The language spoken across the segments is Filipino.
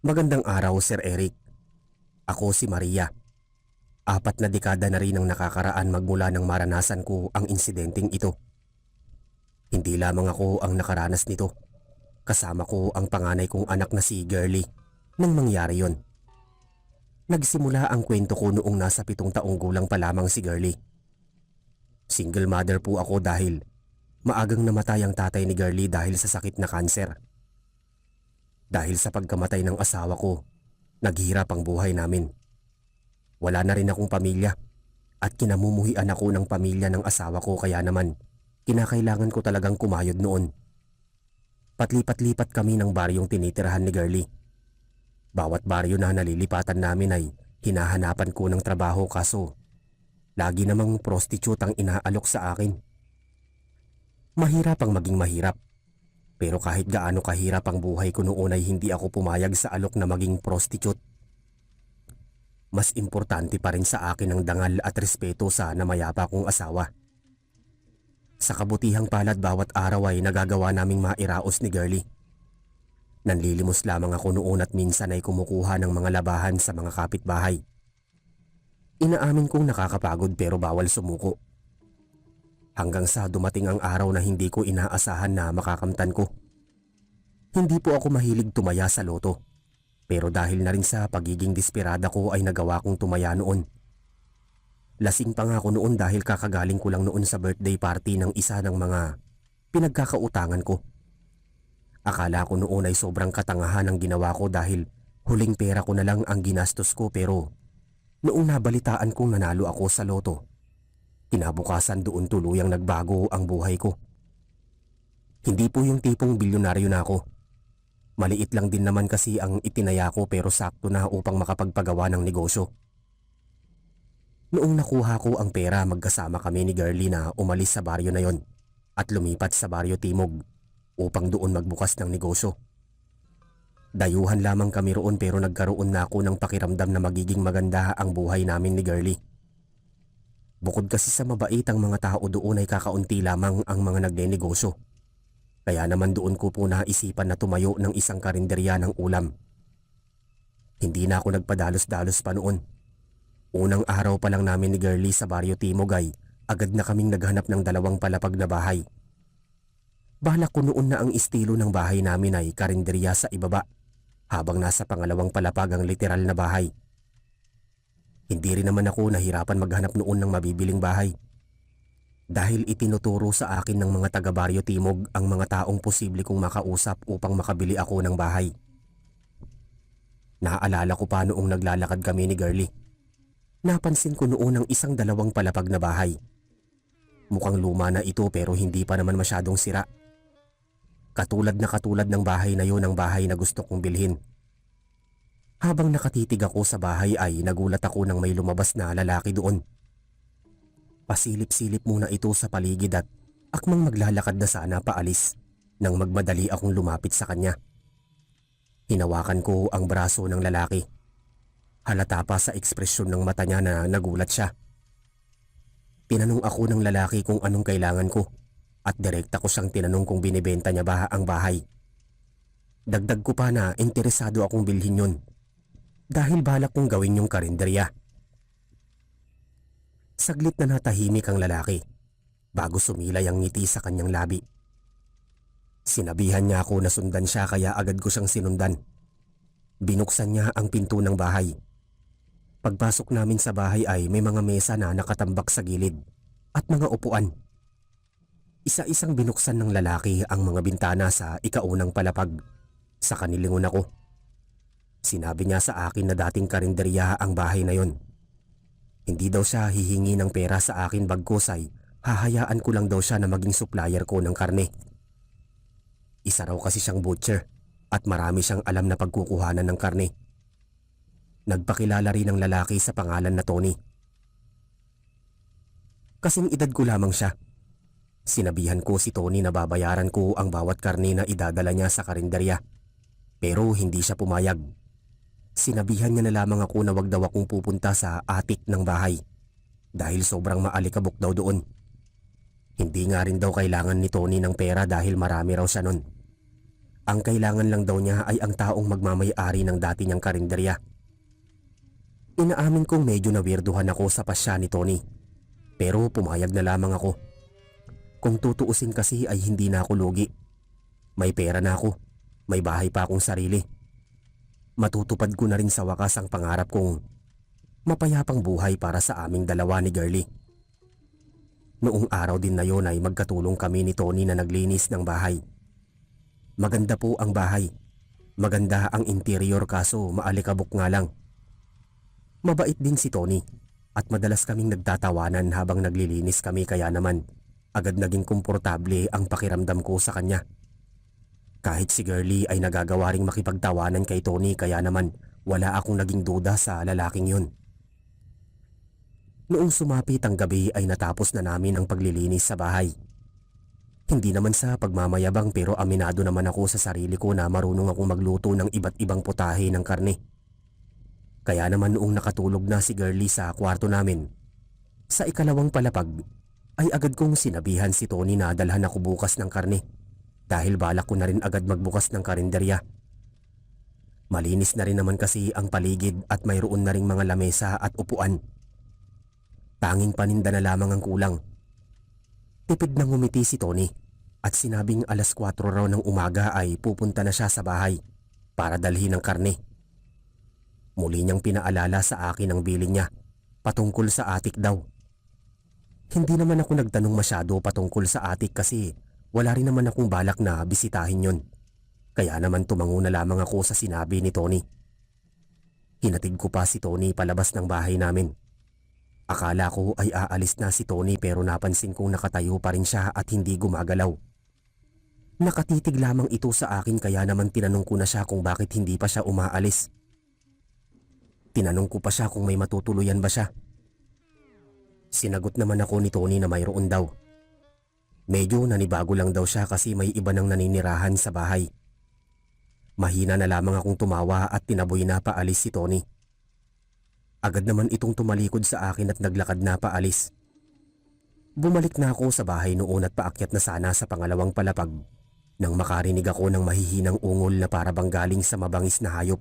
Magandang araw, Sir Eric. Ako si Maria. 4 na dekada na rin ang nakakaraan magmula nang maranasan ko ang insidenteng ito. Hindi lamang ako ang nakaranas nito. Kasama ko ang panganay kong anak na si Girlie nang mangyari yon. Nagsimula ang kwento ko noong nasa 7 taong gulang pa lamang si Girlie. Single mother po ako dahil maagang namatay ang tatay ni Girlie dahil sa sakit na kanser. Dahil sa pagkamatay ng asawa ko, naghirap ang buhay namin. Wala na rin akong pamilya at kinamumuhian ako ng pamilya ng asawa ko kaya naman kinakailangan ko talagang kumayod noon. Patlipat-lipat kami ng baryong tinitirahan ni Girlie. Bawat baryo na nalilipatan namin ay hinahanapan ko ng trabaho kaso lagi namang prostitute ang inaalok sa akin. Mahirap ang maging mahirap. Pero kahit gaano kahirap ang buhay ko noon ay hindi ako pumayag sa alok na maging prostitute. Mas importante pa rin sa akin ang dangal at respeto sa namayapa kong asawa. Sa kabutihang palad bawat araw ay nagagawa naming mairaos ni Girlie. Nanlilimos lamang ako noon at minsan ay kumukuha ng mga labahan sa mga kapitbahay. Inaamin kong nakakapagod pero bawal sumuko. Hanggang sa dumating ang araw na hindi ko inaasahan na makakamtan ko. Hindi po ako mahilig tumaya sa loto. Pero dahil na rin sa pagiging desperada ko ay nagawa kong tumaya noon. Lasing pa nga ako noon dahil kakagaling ko lang noon sa birthday party ng isa ng mga pinagkakautangan ko. Akala ko noon ay sobrang katangahan ang ginawa ko dahil huling pera ko na lang ang ginastos ko pero noong nabalitaan kong nanalo ako sa loto, kinabukasan doon tuluyang nagbago ang buhay ko. Hindi po yung tipong bilyonaryo na ako. Maliit lang din naman kasi ang itinaya ko pero sakto na upang makapagpagawa ng negosyo. Noong nakuha ko ang pera magkasama kami ni Girlie na umalis sa baryo na yon at lumipat sa baryo Timog upang doon magbukas ng negosyo. Dayuhan lamang kami roon pero nagkaroon na ako ng pakiramdam na magiging maganda ang buhay namin ni Girlie. Bukod kasi sa mabait ang mga tao doon ay kakaunti lamang ang mga nagnenegosyo. Kaya naman doon ko po naisipan na tumayo ng isang karinderya ng ulam. Hindi na ako nagpadalos-dalos pa noon. Unang araw pa lang namin ni Girlie sa baryo Timog ay agad na kaming naghanap ng 2 palapag na bahay. Balak ko noon na ang estilo ng bahay namin ay karinderya sa ibaba habang nasa 2 palapag ang literal na bahay. Hindi rin naman ako nahirapan maghanap noon ng mabibiling bahay. Dahil itinuturo sa akin ng mga taga-baryo Timog ang mga taong posible kong makausap upang makabili ako ng bahay. Naaalala ko pa noong naglalakad kami ni Girlie. Napansin ko noon ang isang 2 palapag na bahay. Mukhang luma na ito pero hindi pa naman masyadong sira. Katulad ng bahay na yon ang bahay na gusto kong bilhin. Habang nakatitig ako sa bahay ay nagulat ako nang may lumabas na lalaki doon. Pasilip-silip muna ito sa paligid at akmang maglalakad na sana paalis nang magmadali akong lumapit sa kanya. Hinawakan ko ang braso ng lalaki. Halata pa sa ekspresyon ng mata niya na nagulat siya. Tinanong ako ng lalaki kung anong kailangan ko at direkta ko siyang tinanong kung binibenta niya ba ang bahay. Dagdag ko pa na interesado akong bilhin yon dahil balak kong gawin yung karinderya. Saglit na natahimik ang lalaki bago sumilay ang ngiti sa kanyang labi. Sinabihan niya ako na sundan siya kaya agad ko siyang sinundan. Binuksan niya ang pinto ng bahay. Pagpasok namin sa bahay ay may mga mesa na nakatambak sa gilid at mga upuan. Isa-isang binuksan ng lalaki ang mga bintana sa ikaunang palapag. Saka nilingon ako. Sinabi niya sa akin na dating karinderya ang bahay na yon. Hindi daw siya hihingi ng pera sa akin bagkus ay hahayaan ko lang daw siya na maging supplier ko ng karne. Isa raw kasi siyang butcher at marami siyang alam na pagkukuhanan ng karne. Nagpakilala rin ng lalaki sa pangalan na Tony. Kasing edad ko lamang siya. Sinabihan ko si Tony na babayaran ko ang bawat karne na idadala niya sa karinderya. Pero hindi siya pumayag. Sinabihan niya na lamang ako na wag daw akong pupunta sa attic ng bahay dahil sobrang maalikabok daw doon. Hindi nga rin daw kailangan ni Tony ng pera dahil marami raw siya nun. Ang kailangan lang daw niya ay ang taong magmamay-ari ng dati niyang karinderya. Inaamin kong medyo nawirduhan ako sa pasya ni Tony, pero pumayag na lamang ako. Kung tutuusin kasi ay hindi na ako lugi. May pera na ako, may bahay pa akong sarili. Matutupad ko na rin sa wakas ang pangarap kong mapayapang buhay para sa aming dalawa ni Girlie. Noong araw din na yon ay magkatulong kami ni Tony na naglinis ng bahay. Maganda po ang bahay. Maganda ang interior kaso maalikabok nga lang. Mabait din si Tony at madalas kaming nagtatawanan habang naglilinis kami kaya naman agad naging komportable ang pakiramdam ko sa kanya. Kahit si Girlie ay nagagawa ring makipagtawanan kay Tony kaya naman wala akong naging duda sa lalaking yun. Noong sumapit ang gabi ay natapos na namin ang paglilinis sa bahay. Hindi naman sa pagmamayabang pero aminado naman ako sa sarili ko na marunong akong magluto ng iba't ibang putahe ng karne. Kaya naman noong nakatulog na si Girlie sa kwarto namin, sa ikalawang palapag ay agad kong sinabihan si Tony na dalhan ako bukas ng karne dahil balak ko na rin agad magbukas ng karinderya. Malinis na rin naman kasi ang paligid at mayroon na ring mga lamesa at upuan. Tanging paninda na lamang ang kulang. Tipid nang ngumiti si Tony at sinabing 4:00 raw ng umaga ay pupunta na siya sa bahay para dalhin ang karne. Muli niyang pinaalala sa akin ang bilin niya patungkol sa atik daw. Hindi naman ako nagtanong masyado patungkol sa atik kasi wala rin naman akong balak na bisitahin yon. Kaya naman tumango na lamang ako sa sinabi ni Tony. Hinatid ko pa si Tony palabas ng bahay namin. Akala ko ay aalis na si Tony pero napansin kong nakatayo pa rin siya at hindi gumagalaw. Nakatitig lamang ito sa akin kaya naman tinanong ko na siya kung bakit hindi pa siya umaalis. Tinanong ko pa siya kung may matutuluyan ba siya. Sinagot naman ako ni Tony na mayroon daw. Medyo nanibago lang daw siya kasi may iba nang naninirahan sa bahay. Mahina na lamang akong tumawa at tinaboy na paalis si Tony. Agad naman itong tumalikod sa akin at naglakad na paalis. Bumalik na ako sa bahay noon at paakyat na sana sa pangalawang palapag nang makarinig ako ng mahihinang ungol na para bang galing sa mabangis na hayop.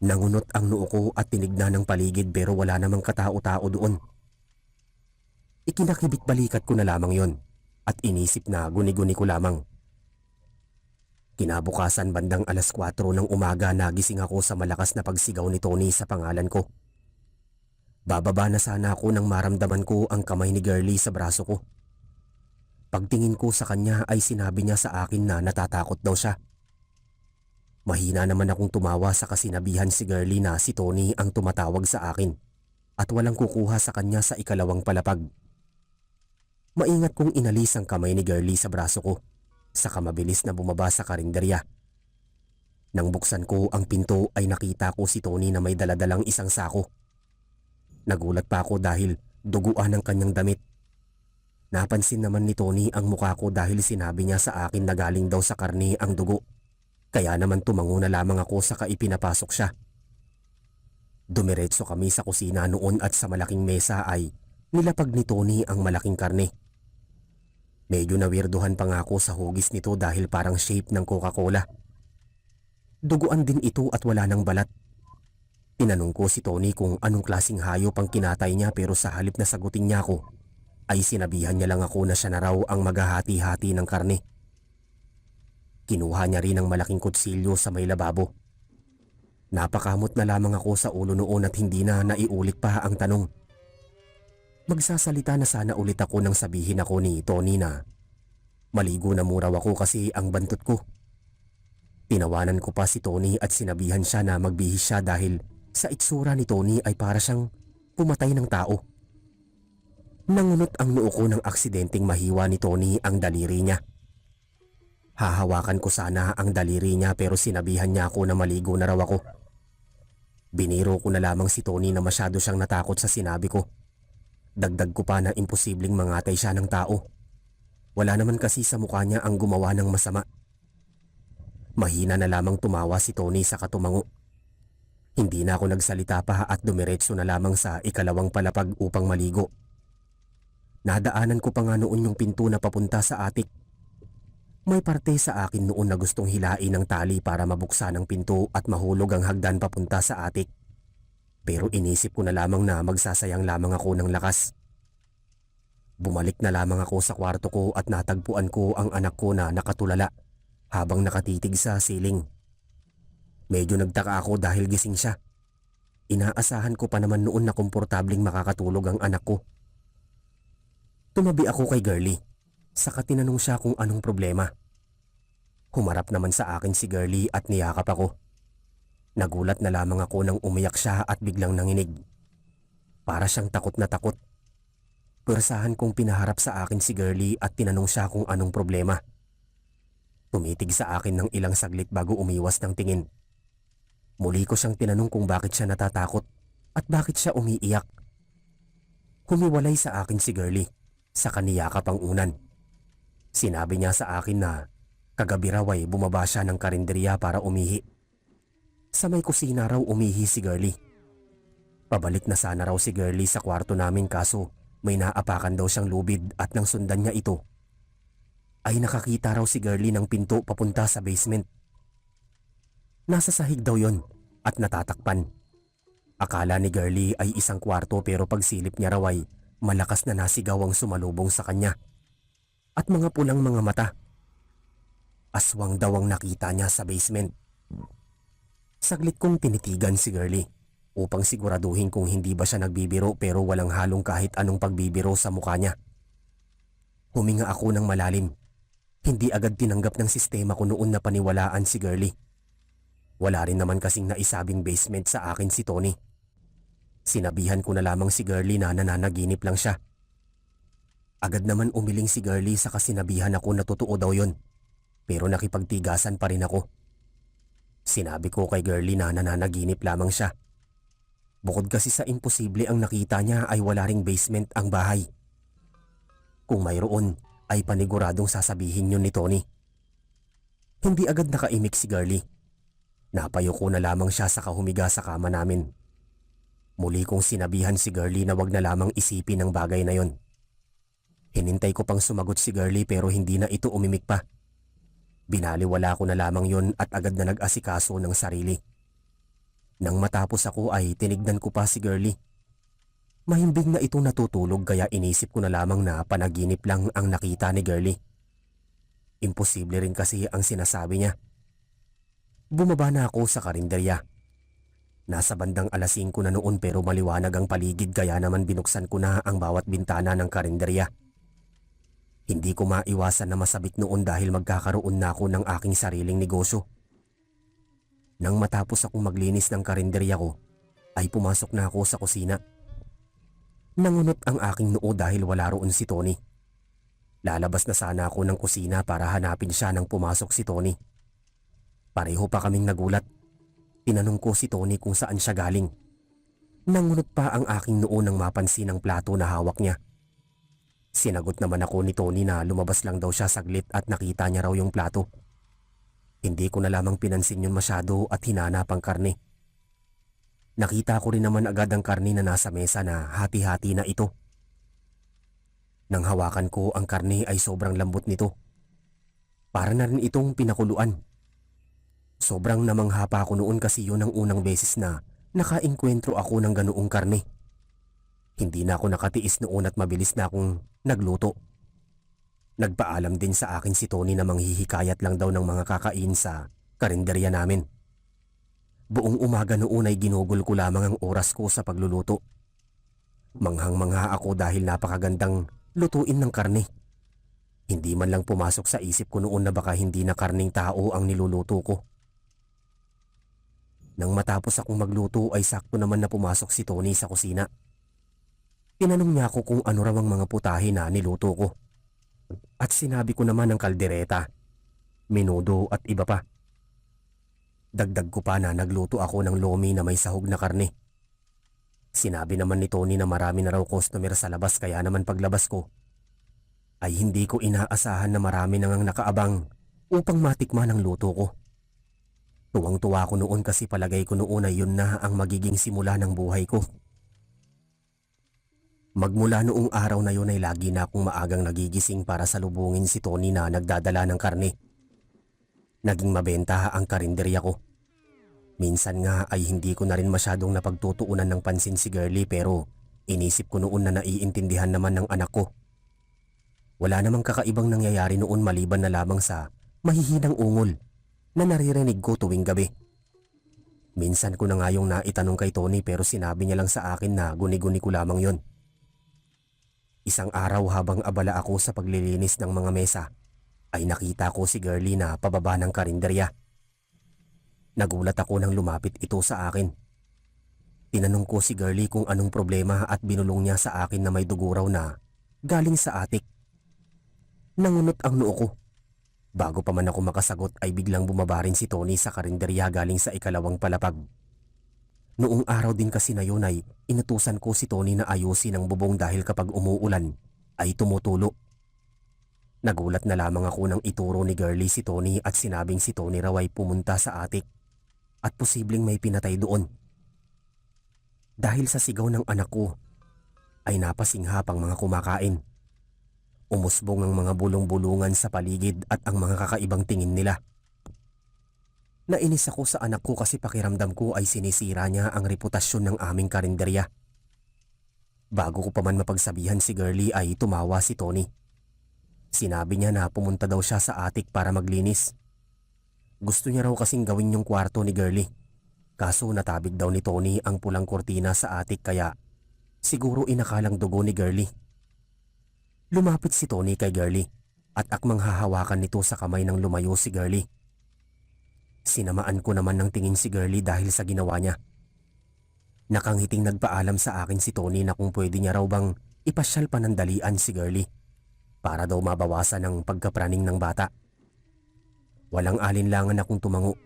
Nangunot ang noo ko at tinignan ng paligid pero wala namang katao-tao doon. Ikinakibit balikat ko na lamang yon at inisip na guni-guni ko lamang. Kinabukasan bandang 4:00 ng umaga nagising ako sa malakas na pagsigaw ni Tony sa pangalan ko. Bababa na sana ako nang maramdaman ko ang kamay ni Girlie sa braso ko. Pagtingin ko sa kanya ay sinabi niya sa akin na natatakot daw siya. Mahina naman akong tumawa sa kasinabihan si Girlie na si Tony ang tumatawag sa akin at walang kukuha sa kanya sa ikalawang palapag. Maingat kong inalis ang kamay ni Girlie sa braso ko. Saka mabilis na bumaba sa karinderya. Nang buksan ko ang pinto ay nakita ko si Tony na may daladalang isang sako. Nagulat pa ako dahil duguan ang kanyang damit. Napansin naman ni Tony ang mukha ko dahil sinabi niya sa akin na galing daw sa karne ang dugo. Kaya naman tumango na lamang ako saka ipinapasok siya. Dumiretso kami sa kusina noon at sa malaking mesa ay nilapag ni Tony ang malaking karne. Medyo nawirduhan pa nga ako sa hugis nito dahil parang shape ng Coca-Cola. Duguan din ito at wala ng balat. Tinanong ko si Tony kung anong klaseng hayop ang kinatay niya pero sa halip na sagutin niya ako, ay sinabihan niya lang ako na siya na raw ang maghahati-hati ng karne. Kinuha niya rin ang malaking kutsilyo sa may lababo. Napakamot na lamang ako sa ulo noon at hindi na naiulit pa ang tanong. Magsasalita na sana ulit ako nang sabihin ako ni Tony na maligo na muraw ako kasi ang bantot ko. Tinawanan ko pa si Tony at sinabihan siya na magbihis siya dahil sa itsura ni Tony ay para siyang pumatay ng tao. Nangunot ang noo ko ng aksidenteng mahiwa ni Tony ang daliri niya. Hahawakan ko sana ang daliri niya pero sinabihan niya ako na maligo na raw ako. Biniro ko na lamang si Tony na masyado siyang natakot sa sinabi ko. Dagdag ko pa na imposibleng mangatay siya ng tao. Wala naman kasi sa mukha niya ang gumawa ng masama. Mahina na lamang tumawa si Tony sa katumango. Hindi na ako nagsalita pa at dumiretso na lamang sa ikalawang palapag upang maligo. Nadaanan ko pa nga noon yung pinto na papunta sa atik. May parte sa akin noon na gustong hilain ng tali para mabuksan ang pinto at mahulog ang hagdan papunta sa atik. Pero inisip ko na lamang na magsasayang lamang ako ng lakas. Bumalik na lamang ako sa kwarto ko at natagpuan ko ang anak ko na nakatulala habang nakatitig sa siling. Medyo nagtaka ako dahil gising siya. Inaasahan ko pa naman noon na komportabling makakatulog ang anak ko. Tumabi ako kay Girlie. Saka tinanong siya kung anong problema. Humarap naman sa akin si Girlie at niyakap ako. Nagulat na lamang ako nang umiyak siya at biglang nanginig. Para siyang takot na takot. Pwersahan kong pinaharap sa akin si Girlie at tinanong siya kung anong problema. Tumitig sa akin ng ilang saglit bago umiwas ng tingin. Muli ko siyang tinanong kung bakit siya natatakot at bakit siya umiiyak. Humiwalay sa akin si Girlie, sa kaniyakap ang unan. Sinabi niya sa akin na kagabi raw ay bumaba siya ng karinderya para umihi. Sa may kusina raw umihi si Girlie. Pabalik na sana raw si Girlie sa kwarto namin kaso may naapakan daw siyang lubid at nang sundan niya ito ay nakakita raw si Girlie ng pinto papunta sa basement. Nasa sahig daw yon at natatakpan. Akala ni Girlie ay isang kwarto pero pagsilip niya raw ay malakas na nasigaw ang sumalubong sa kanya. At mga pulang mga mata. Aswang daw ang nakita niya sa basement. Saglit kong tinitigan si Girlie upang siguraduhin kung hindi ba siya nagbibiro pero walang halong kahit anong pagbibiro sa mukha niya. Huminga ako ng malalim. Hindi agad tinanggap ng sistema ko noon na paniwalaan si Girlie. Wala rin naman kasing naisabing basement sa akin si Tony. Sinabihan ko na lamang si Girlie na nananaginip lang siya. Agad naman umiling si Girlie sa kasinabihan ako na totoo daw yon. Pero nakipagtigasan pa rin ako. Sinabi ko kay Girlie na nananaginip lamang siya. Bukod kasi sa imposible ang nakita niya ay wala ring basement ang bahay. Kung mayroon ay paniguradong sasabihin yun ni Tony. Hindi agad nakaimik si Girlie. Napayo ko na lamang siya sa kahumiga sa kama namin. Muli kong sinabihan si Girlie na wag na lamang isipin ang bagay na yon. Hinintay ko pang sumagot si Girlie pero hindi na ito umimik pa. Binaliwala ko na lamang yon at agad na nag-asikaso ng sarili. Nang matapos ako ay tinignan ko pa si Girlie. Mahimbing na itong natutulog kaya inisip ko na lamang na panaginip lang ang nakita ni Girlie. Imposible rin kasi ang sinasabi niya. Bumaba na ako sa karinderya. Nasa bandang 5:00 na noon pero maliwanag ang paligid kaya naman binuksan ko na ang bawat bintana ng karinderya. Hindi ko maiwasan na masabik noon dahil magkakaroon na ako ng aking sariling negosyo. Nang matapos akong maglinis ng karinderya ko, ay pumasok na ako sa kusina. Nangunot ang aking noo dahil wala roon si Tony. Lalabas na sana ako ng kusina para hanapin siya nang pumasok si Tony. Pareho pa kaming nagulat. Tinanong ko si Tony kung saan siya galing. Nangunot pa ang aking noo nang mapansin ang plato na hawak niya. Sinagot naman ako ni Tony na lumabas lang daw siya saglit at nakita niya raw yung plato. Hindi ko na lamang pinansin yun masyado at hinanap ang karne. Nakita ko rin naman agad ang karne na nasa mesa na hati-hati na ito. Nang hawakan ko ang karne ay sobrang lambot nito. Para na rin itong pinakuluan. Sobrang namangha pa ako noon kasi yun ang unang beses na nakaengkwentro ako ng ganoong karne. Hindi na ako nakatiis noon at mabilis na akong nagluto. Nagpaalam din sa akin si Tony na manghihikayat lang daw ng mga kakain sa karinderya namin. Buong umaga noon ay ginugol ko lamang ang oras ko sa pagluluto. Manghang-mangha ako dahil napakagandang lutuin ng karne. Hindi man lang pumasok sa isip ko noon na baka hindi na karning tao ang niluluto ko. Nang matapos akong magluto ay sakto naman na pumasok si Tony sa kusina. Tinanong niya ako kung ano raw ang mga putahe na niluto ko. At sinabi ko naman ang kaldereta, menudo at iba pa. Dagdag ko pa na nagluto ako ng lomi na may sahog na karne. Sinabi naman ni Tony na marami na raw customer sa labas kaya naman paglabas ko ay hindi ko inaasahan na marami nang nakaabang upang matikman ang luto ko. Tuwang-tuwa ko noon kasi palagay ko noon ay yun na ang magiging simula ng buhay ko. Magmula noong araw na yun ay lagi na akong maagang nagigising para salubungin si Tony na nagdadala ng karne. Naging mabenta ang karinderya ko. Minsan nga ay hindi ko na rin masyadong napagtutuunan ng pansin si Girlie pero inisip ko noon na naiintindihan naman ng anak ko. Wala namang kakaibang nangyayari noon maliban na lamang sa mahihinang ungol na naririnig ko tuwing gabi. Minsan ko na nga yung naitanong kay Tony pero sinabi niya lang sa akin na guni-guni ko lamang yon. Isang araw habang abala ako sa paglilinis ng mga mesa ay nakita ko si Girlie na pababa ng karinderya. Nagulat ako nang lumapit ito sa akin. Tinanong ko si Girlie kung anong problema at binulong niya sa akin na may dugo raw na galing sa atik. Nangunot ang noo ko. Bago pa man ako makasagot ay biglang bumaba rin si Tony sa karinderya galing sa ikalawang palapag. Noong araw din kasi na yun ay inutusan ko si Tony na ayusin ang bubong dahil kapag umuulan ay tumutulo. Nagulat na lamang ako nang ituro ni Girlie si Tony at sinabing si Tony raw ay pumunta sa atik at posibleng may pinatay doon. Dahil sa sigaw ng anak ko ay napasinghap ang mga kumakain. Umusbong ang mga bulong-bulungan sa paligid at ang mga kakaibang tingin nila. Nainis ako sa anak ko kasi pakiramdam ko ay sinisira niya ang reputasyon ng aming karinderya. Bago ko pa man mapagsabihan si Girlie ay tumawa si Tony. Sinabi niya na pumunta daw siya sa atik para maglinis. Gusto niya raw kasing gawin yung kwarto ni Girlie. Kaso natabig daw ni Tony ang pulang kortina sa atik kaya siguro inakalang dugo ni Girlie. Lumapit si Tony kay Girlie at akmang hahawakan nito sa kamay nang lumayo si Girlie. Sinamaan ko naman ng tingin si Girlie dahil sa ginawa niya. Nakangiting nagpaalam sa akin si Tony na kung pwede niya raw bang ipasyal panandalian si Girlie para daw mabawasan ang pagkapraning ng bata. Walang alinlangan akong tumango.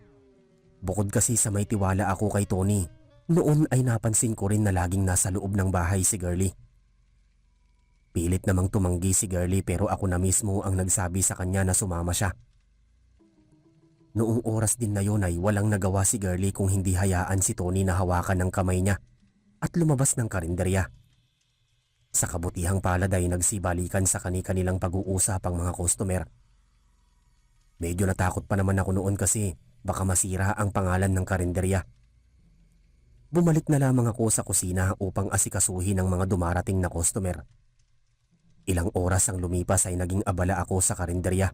Bukod kasi sa may tiwala ako kay Tony, noon ay napansin ko rin na laging nasa loob ng bahay si Girlie. Pilit namang tumanggi si Girlie pero ako na mismo ang nagsabi sa kanya na sumama siya. Noong oras din na yon ay walang nagawa si Girlie kung hindi hayaan si Tony na hawakan ng kamay niya at lumabas ng karinderya. Sa kabutihang palad ay nagsibalikan sa kani-kanilang pag-uusap ang mga customer. Medyo natakot pa naman ako noon kasi baka masira ang pangalan ng karinderya. Bumalik na lamang ako sa kusina upang asikasuhin ang mga dumarating na customer. Ilang oras ang lumipas ay naging abala ako sa karinderya.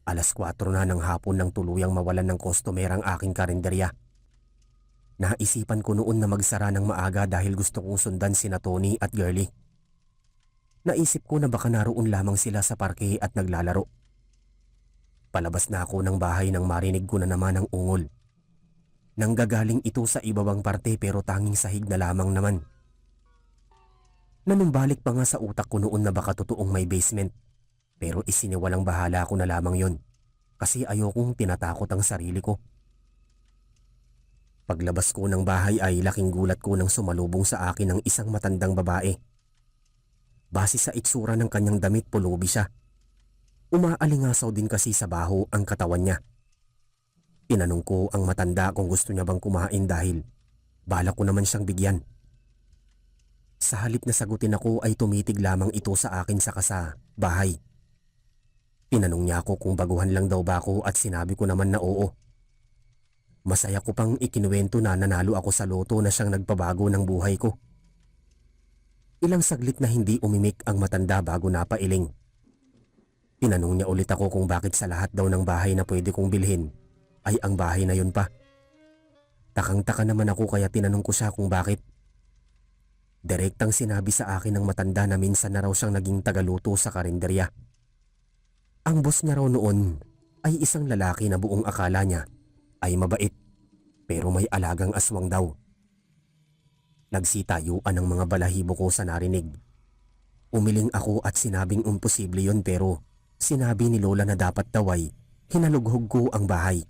4:00 na ng hapon nang tuluyang mawalan ng customer ang aking karinderya. Naisipan ko noon na magsara ng maaga dahil gusto kong sundan sina Tony at Girlie. Naisip ko na baka naroon lamang sila sa parke at naglalaro. Palabas na ako ng bahay nang marinig ko na naman ang ungol. Nanggagaling ito sa ibabang parte pero tanging sahig na lamang naman. Nanumbalik pa nga sa utak ko noon na baka totoong may basement. Pero isiniwalang bahala ko na lamang yon kasi ayokong tinatakot ang sarili ko. Paglabas ko ng bahay ay laking gulat ko nang sumalubong sa akin ng isang matandang babae. Base sa itsura ng kanyang damit, pulubi siya. Umaalingasaw din kasi sa baho ang katawan niya. Tinanong ko ang matanda kung gusto niya bang kumain dahil balak ko naman siyang bigyan. Sa halip na sagutin ako ay tumitig lamang ito sa akin saka sa bahay. Tinanong niya ako kung baguhan lang daw ba ako at sinabi ko naman na oo. Masaya ko pang ikinuwento na nanalo ako sa loto na siyang nagpabago ng buhay ko. Ilang saglit na hindi umimik ang matanda bago napailing. Tinanong niya ulit ako kung bakit sa lahat daw ng bahay na pwede kong bilhin ay ang bahay na yun pa. Takang-taka naman ako kaya tinanong ko siya kung bakit. Direktang sinabi sa akin ng matanda na minsan na raw siyang naging tagaluto sa karinderya. Ang boss niya raw noon ay isang lalaki na buong akala niya ay mabait pero may alagang aswang daw. Nagsitayuan ang mga balahibo ko sa narinig. Umiling ako at sinabing imposible yun pero sinabi ni Lola na dapat daw ay hinalughog ko ang bahay.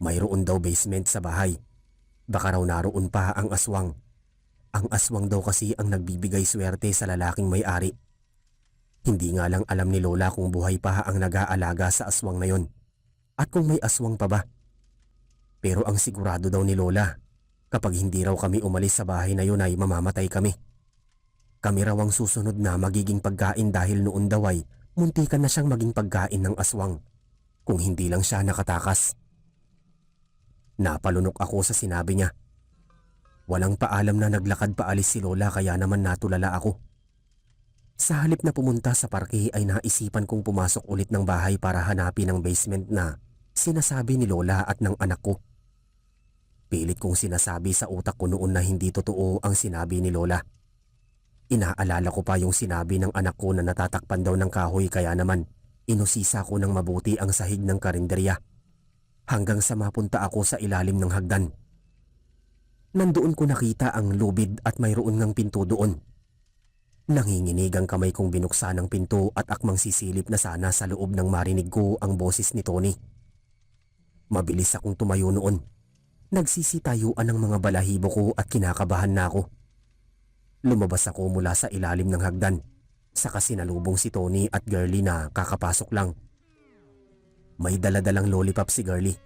Mayroon daw basement sa bahay. Baka raw naroon pa ang aswang. Ang aswang daw kasi ang nagbibigay swerte sa lalaking may-ari. Hindi nga lang alam ni Lola kung buhay pa ang nag-aalaga sa aswang na yon at kung may aswang pa ba. Pero ang sigurado daw ni Lola, kapag hindi raw kami umalis sa bahay na yun ay mamamatay kami. Kami raw ang susunod na magiging pagkain dahil noon daw ay muntikan na siyang maging pagkain ng aswang kung hindi lang siya nakatakas. Napalunok ako sa sinabi niya. Walang paalam na naglakad paalis si Lola kaya naman natulala ako. Sa halip na pumunta sa parke ay naisipan kong pumasok ulit ng bahay para hanapin ang basement na sinasabi ni Lola at ng anak ko. Pilit kong sinasabi sa utak ko noon na hindi totoo ang sinabi ni Lola. Inaalala ko pa yung sinabi ng anak ko na natatakpan daw ng kahoy kaya naman inusisa ko ng mabuti ang sahig ng karinderya hanggang sa mapunta ako sa ilalim ng hagdan. Nandoon ko nakita ang lubid at mayroon ngang pinto doon. Nanginginig ang kamay kong binuksan ang pinto at akmang sisilip na sana sa loob nang marinig ko ang boses ni Tony. Mabilis akong tumayo noon. Nagsisitayuan ang mga balahibo ko at kinakabahan na ako. Lumabas ako mula sa ilalim ng hagdan. Saka sinalubong si Tony at Girlie na kakapasok lang. May daladalang lollipop si Girlie.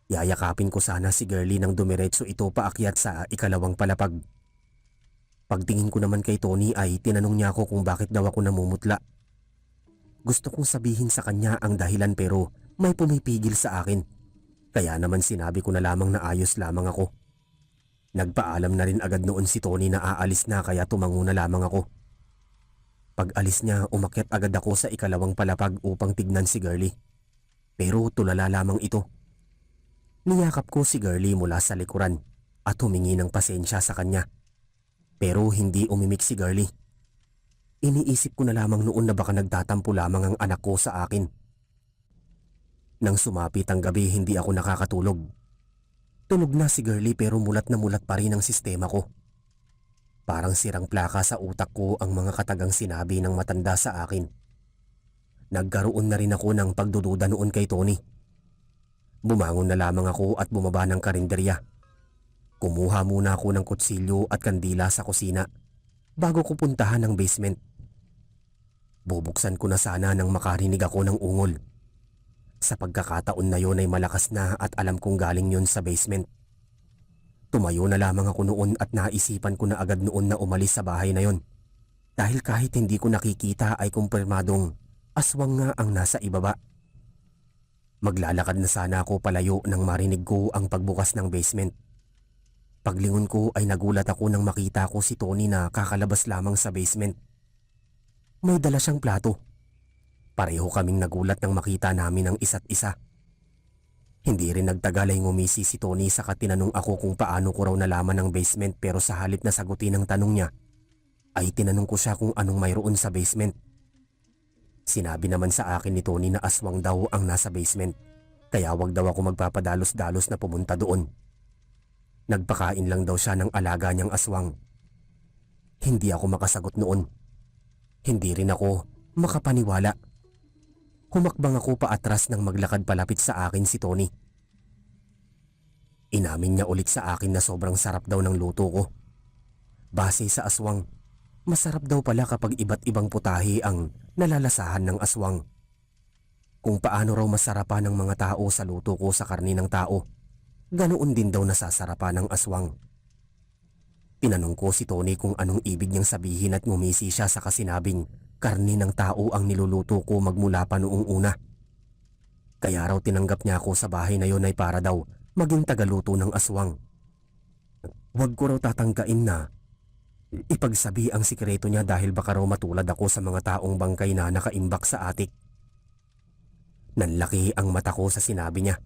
Yayakapin ko sana si Girlie nang dumiretso ito paakyat sa ikalawang palapag. Pagtingin ko naman kay Tony ay tinanong niya ako kung bakit daw ako namumutla. Gusto kong sabihin sa kanya ang dahilan pero may pumipigil sa akin. Kaya naman sinabi ko na lamang na ayos lamang ako. Nagpaalam na rin agad noon si Tony na aalis na kaya tumango na lamang ako. Pag alis niya umakyat agad ako sa ikalawang palapag upang tignan si Girlie. Pero tulala lamang ito. Niyakap ko si Girlie mula sa likuran at humingi ng pasensya sa kanya. Pero hindi umimik si Girlie. Iniisip ko na lamang noon na baka nagtatampo lamang ang anak ko sa akin. Nang sumapit ang gabi hindi ako nakakatulog. Tunog na si Girlie pero mulat na mulat pa rin ang sistema ko. Parang sirang plaka sa utak ko ang mga katagang sinabi ng matanda sa akin. Nagkaroon na rin ako ng pagdududa noon kay Tony. Bumangon na lamang ako at bumaba ng karinderya. Kumuha muna ako ng kutsilyo at kandila sa kusina bago ko puntahan ang basement. Bubuksan ko na sana nang makarinig ako ng ungol. Sa pagkakataon na yon ay malakas na at alam kong galing yon sa basement. Tumayo na lamang ako noon at naisipan ko na agad noon na umalis sa bahay na yon. Dahil kahit hindi ko nakikita ay kumpirmadong aswang nga ang nasa ibaba. Maglalakad na sana ako palayo nang marinig ko ang pagbukas ng basement. Paglingon ko ay nagulat ako nang makita ko si Tony na kakalabas lamang sa basement. May dala siyang plato. Pareho kaming nagulat nang makita namin ang isa't isa. Hindi rin nagtagal ay ngumisi si Tony saka tinanong ako kung paano ko raw nalaman ang basement pero sa halip na sagutin ang tanong niya, ay tinanong ko siya kung anong mayroon sa basement. Sinabi naman sa akin ni Tony na aswang daw ang nasa basement, kaya wag daw ako magpapadalos-dalos na pumunta doon. Nagpakain lang daw siya ng alaga niyang aswang. Hindi ako makasagot noon. Hindi rin ako makapaniwala. Humakbang ako paatras nang maglakad palapit sa akin si Tony. Inamin niya ulit sa akin na sobrang sarap daw ng luto ko. Base sa aswang, masarap daw pala kapag iba't ibang putahe ang nalalasahan ng aswang. Kung paano raw masarapan ng mga tao sa luto ko sa karni ng tao, ganoon din daw nasasarapan ng aswang. Tinanong ko si Tony kung anong ibig niyang sabihin at ngumisi siya sa kasinabing karni ng tao ang niluluto ko magmula pa noong una. Kaya raw tinanggap niya ako sa bahay na yon ay para daw maging tagaluto ng aswang. Huwag ko raw tatanggain na ipagsabi ang sikreto niya dahil baka raw matulad ako sa mga taong bangkay na nakaimbak sa atik. Nanlaki ang mata ko sa sinabi niya.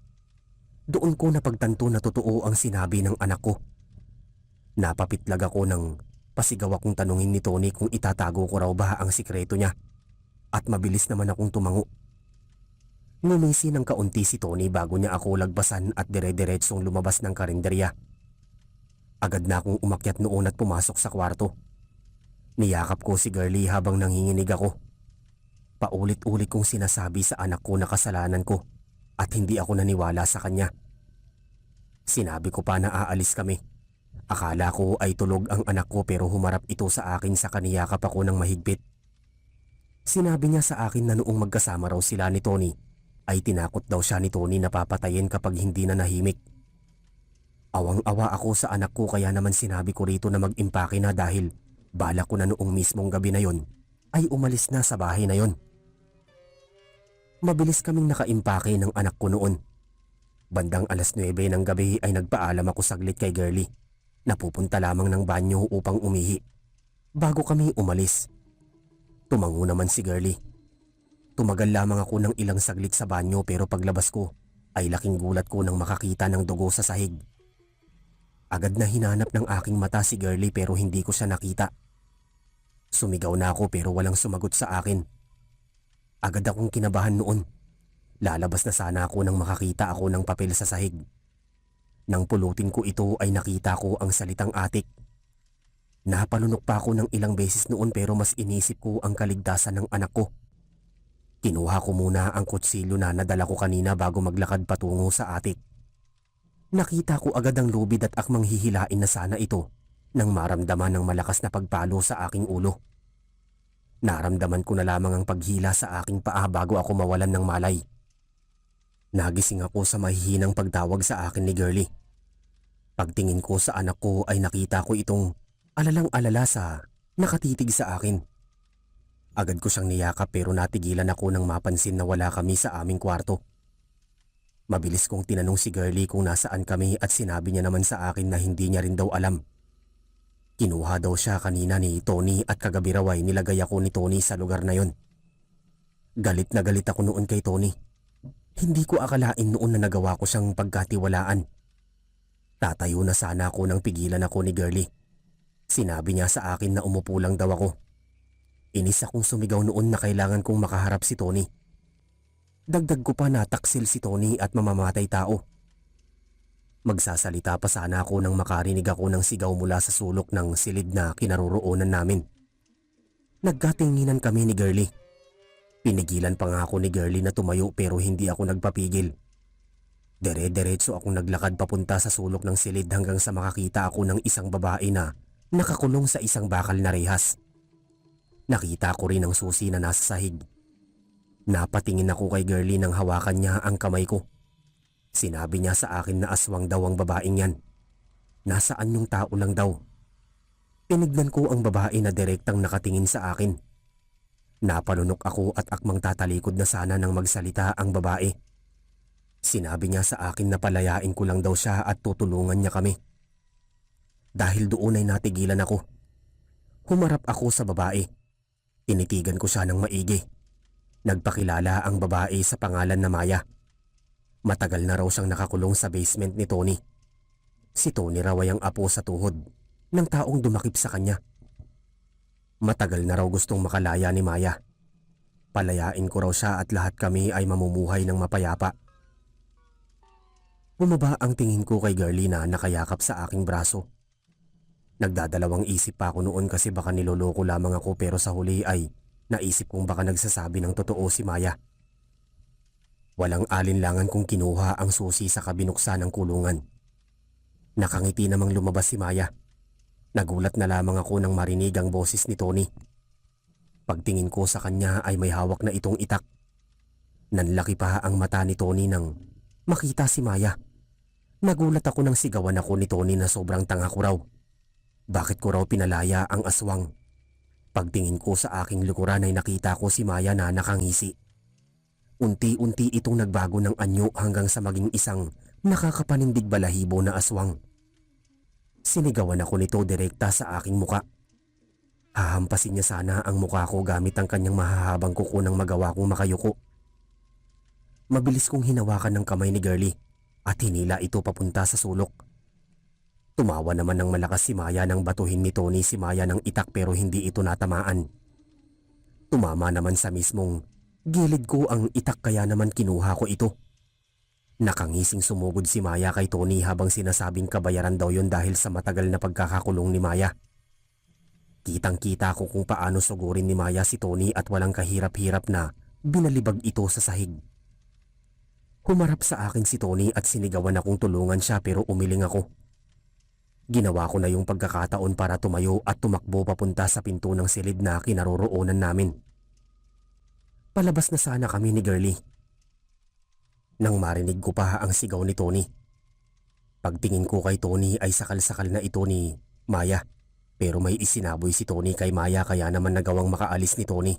Doon ko napagtanto na totoo ang sinabi ng anak ko. Napapitlag ako nang pasigaw akong tanungin ni Tony kung itatago ko raw ba ang sikreto niya. At mabilis naman akong tumango. Ngumisi ng kaunti si Tony bago niya ako lagpasan at dire-diretsong lumabas ng karinderya. Agad na akong umakyat noon at pumasok sa kwarto. Niyakap ko si Girlie habang nanginginig ako. Paulit-ulit kong sinasabi sa anak ko na kasalanan ko at hindi ako naniwala sa kanya. Sinabi ko pa na aalis kami. Akala ko ay tulog ang anak ko pero humarap ito sa akin sa kaniyakap ako ng mahigpit. Sinabi niya sa akin na noong magkasama raw sila ni Tony ay tinakot daw siya ni Tony na papatayin kapag hindi na nahimik. Awang-awa ako sa anak ko kaya naman sinabi ko rito na mag-impake na dahil Balak ko na noong mismong gabi na yon ay umalis na sa bahay na yon. Mabilis kaming nakaimpake ng anak ko noon. Bandang 9:00 ng gabi ay nagpaalam ako saglit kay Girlie na pupunta lamang ng banyo upang umihi bago kami umalis. Tumango naman si Girlie. Tumagal lamang ako ng ilang saglit sa banyo pero paglabas ko ay laking gulat ko nang makakita ng dugo sa sahig. Agad na hinanap ng aking mata si Girlie pero hindi ko siya nakita. Sumigaw na ako pero walang sumagot sa akin. Agad akong kinabahan noon. Lalabas na sana ako nang makakita ako ng papel sa sahig. Nang pulutin ko ito ay nakita ko ang salitang atik. Napalunok pa ako ng ilang beses noon pero mas inisip ko ang kaligtasan ng anak ko. Kinuha ko muna ang kutsilyo na nadala ko kanina bago maglakad patungo sa atik. Nakita ko agad ang lubid at akmang hihilain na sana ito nang maramdaman ng malakas na pagpalo sa aking ulo. Naramdaman ko na lamang ang paghila sa aking paa bago ako mawalan ng malay. Nagising ako sa mahihinang pagtawag sa akin ni Girlie. Pagtingin ko sa anak ko ay nakita ko itong alalang-alala sa nakatitig sa akin. Agad ko siyang niyakap pero natigilan ako nang mapansin na wala kami sa aming kwarto. Mabilis kong tinanong si Girlie kung nasaan kami at sinabi niya naman sa akin na hindi niya rin daw alam. Kinuha daw siya kanina ni Tony at kagabi raw ay nilagay ako ni Tony sa lugar na yon. Galit na galit ako noon kay Tony. Hindi ko akalain noon na nagawa ko siyang pagkatiwalaan. Tatayo na sana ako nang pigilan ako ni Girlie. Sinabi niya sa akin na umupo lang daw ako. Inis akong sumigaw noon na kailangan kong makaharap si Tony. Dagdag ko pa na taksil si Tony at mamamatay tao. Magsasalita pa sana ako nang makarinig ako ng sigaw mula sa sulok ng silid na kinaroroonan namin. Nagkatinginan kami ni Girlie. Pinigilan pa nga ako ni Girlie na tumayo pero hindi ako nagpapigil. Dire-diretso akong naglakad papunta sa sulok ng silid hanggang sa makakita ako ng isang babae na nakakulong sa isang bakal na rehas. Nakita ko rin ang susi na nasa sahig. Napatingin ako kay Girlie nang hawakan niya ang kamay ko. Sinabi niya sa akin na aswang daw ang babaeng yan. Nasaan yung tao lang daw? Tinignan ko ang babae na direktang nakatingin sa akin. Napalunok ako at akmang tatalikod na sana nang magsalita ang babae. Sinabi niya sa akin na palayain ko lang daw siya at tutulungan niya kami. Dahil doon ay natigilan ako. Humarap ako sa babae. Tinitigan ko siya ng maigi. Nagpakilala ang babae sa pangalan na Maya. Matagal na raw siyang nakakulong sa basement ni Tony. Si Tony raw ay ang apo sa tuhod ng taong dumakip sa kanya. Matagal na raw gustong makalaya ni Maya. Palayain ko raw siya at lahat kami ay mamumuhay ng mapayapa. Bumaba ang tingin ko kay Girlie na nakayakap sa aking braso. Nagdadalawang isip pa ako noon kasi baka niloloko lamang ako pero sa huli ay naisip kong baka nagsasabi ng totoo si Maya. Walang alinlangan kung kinuha ang susi sa kabinuksan ng kulungan. Nakangiti namang lumabas si Maya. Nagulat na lamang ako nang marinig ang boses ni Tony. Pagtingin ko sa kanya ay may hawak na itong itak. Nanlaki pa ang mata ni Tony nang makita si Maya. Nagulat ako nang sigawan ako ni Tony na sobrang tanga ko raw. Bakit ko raw pinalaya ang aswang? Pagtingin ko sa aking likuran ay nakita ko si Maya na nakangisi. Unti-unti itong nagbago ng anyo hanggang sa maging isang nakakapanindig balahibo na aswang. Sinigawan ako nito direkta sa aking muka. Hahampasin niya sana ang muka ko gamit ang kanyang mahahabang kuko nang magawa kong makayuko. Mabilis kong hinawakan ng kamay ni Girlie at hinila ito papunta sa sulok. Tumawa naman ng malakas si Maya nang batuhin ni Tony si Maya ng itak pero hindi ito natamaan. Tumama naman sa mismong gilid ko ang itak kaya naman kinuha ko ito. Nakangising sumugod si Maya kay Tony habang sinasabing kabayaran daw yon dahil sa matagal na pagkakakulong ni Maya. Kitang-kita ko kung paano sugurin ni Maya si Tony at walang kahirap-hirap na binalibag ito sa sahig. Humarap sa akin si Tony at sinigawan akong tulungan siya pero umiling ako. Ginawa ko na yung pagkakataon para tumayo at tumakbo papunta sa pinto ng silid na kinaroroonan namin. Palabas na sana kami ni Girlie nang marinig ko pa ang sigaw ni Tony. Pagtingin ko kay Tony ay sakal-sakal na ito ni Maya. Pero may isinaboy si Tony kay Maya kaya naman nagawang makaalis ni Tony.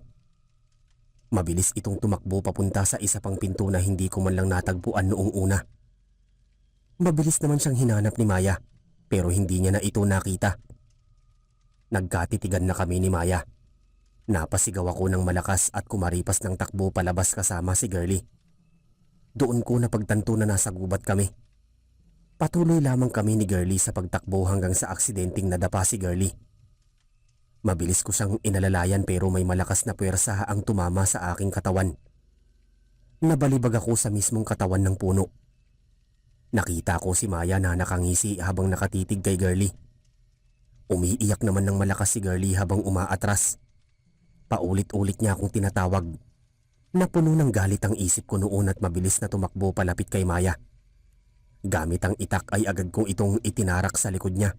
Mabilis itong tumakbo papunta sa isa pang pinto na hindi ko man lang natagpuan noong una. Mabilis naman siyang hinanap ni Maya pero hindi niya na ito nakita. Nagkatitigan na kami ni Maya. Napasigaw ako ng malakas at kumaripas ng takbo palabas kasama si Girlie. Doon ko napagtanto na nasa gubat kami. Patuloy lamang kami ni Girlie sa pagtakbo hanggang sa aksidenteng nadapa si Girlie. Mabilis ko siyang inalalayan pero may malakas na puwersa ang tumama sa aking katawan. Nabalibag ako sa mismong katawan ng puno. Nakita ko si Maya na nakangisi habang nakatitig kay Girlie. Umiiyak naman ng malakas si Girlie habang umaatras. Paulit-ulit niya akong tinatawag. Napuno ng galit ang isip ko noon at mabilis na tumakbo palapit kay Maya. Gamit ang itak ay agad kong itong itinarak sa likod niya.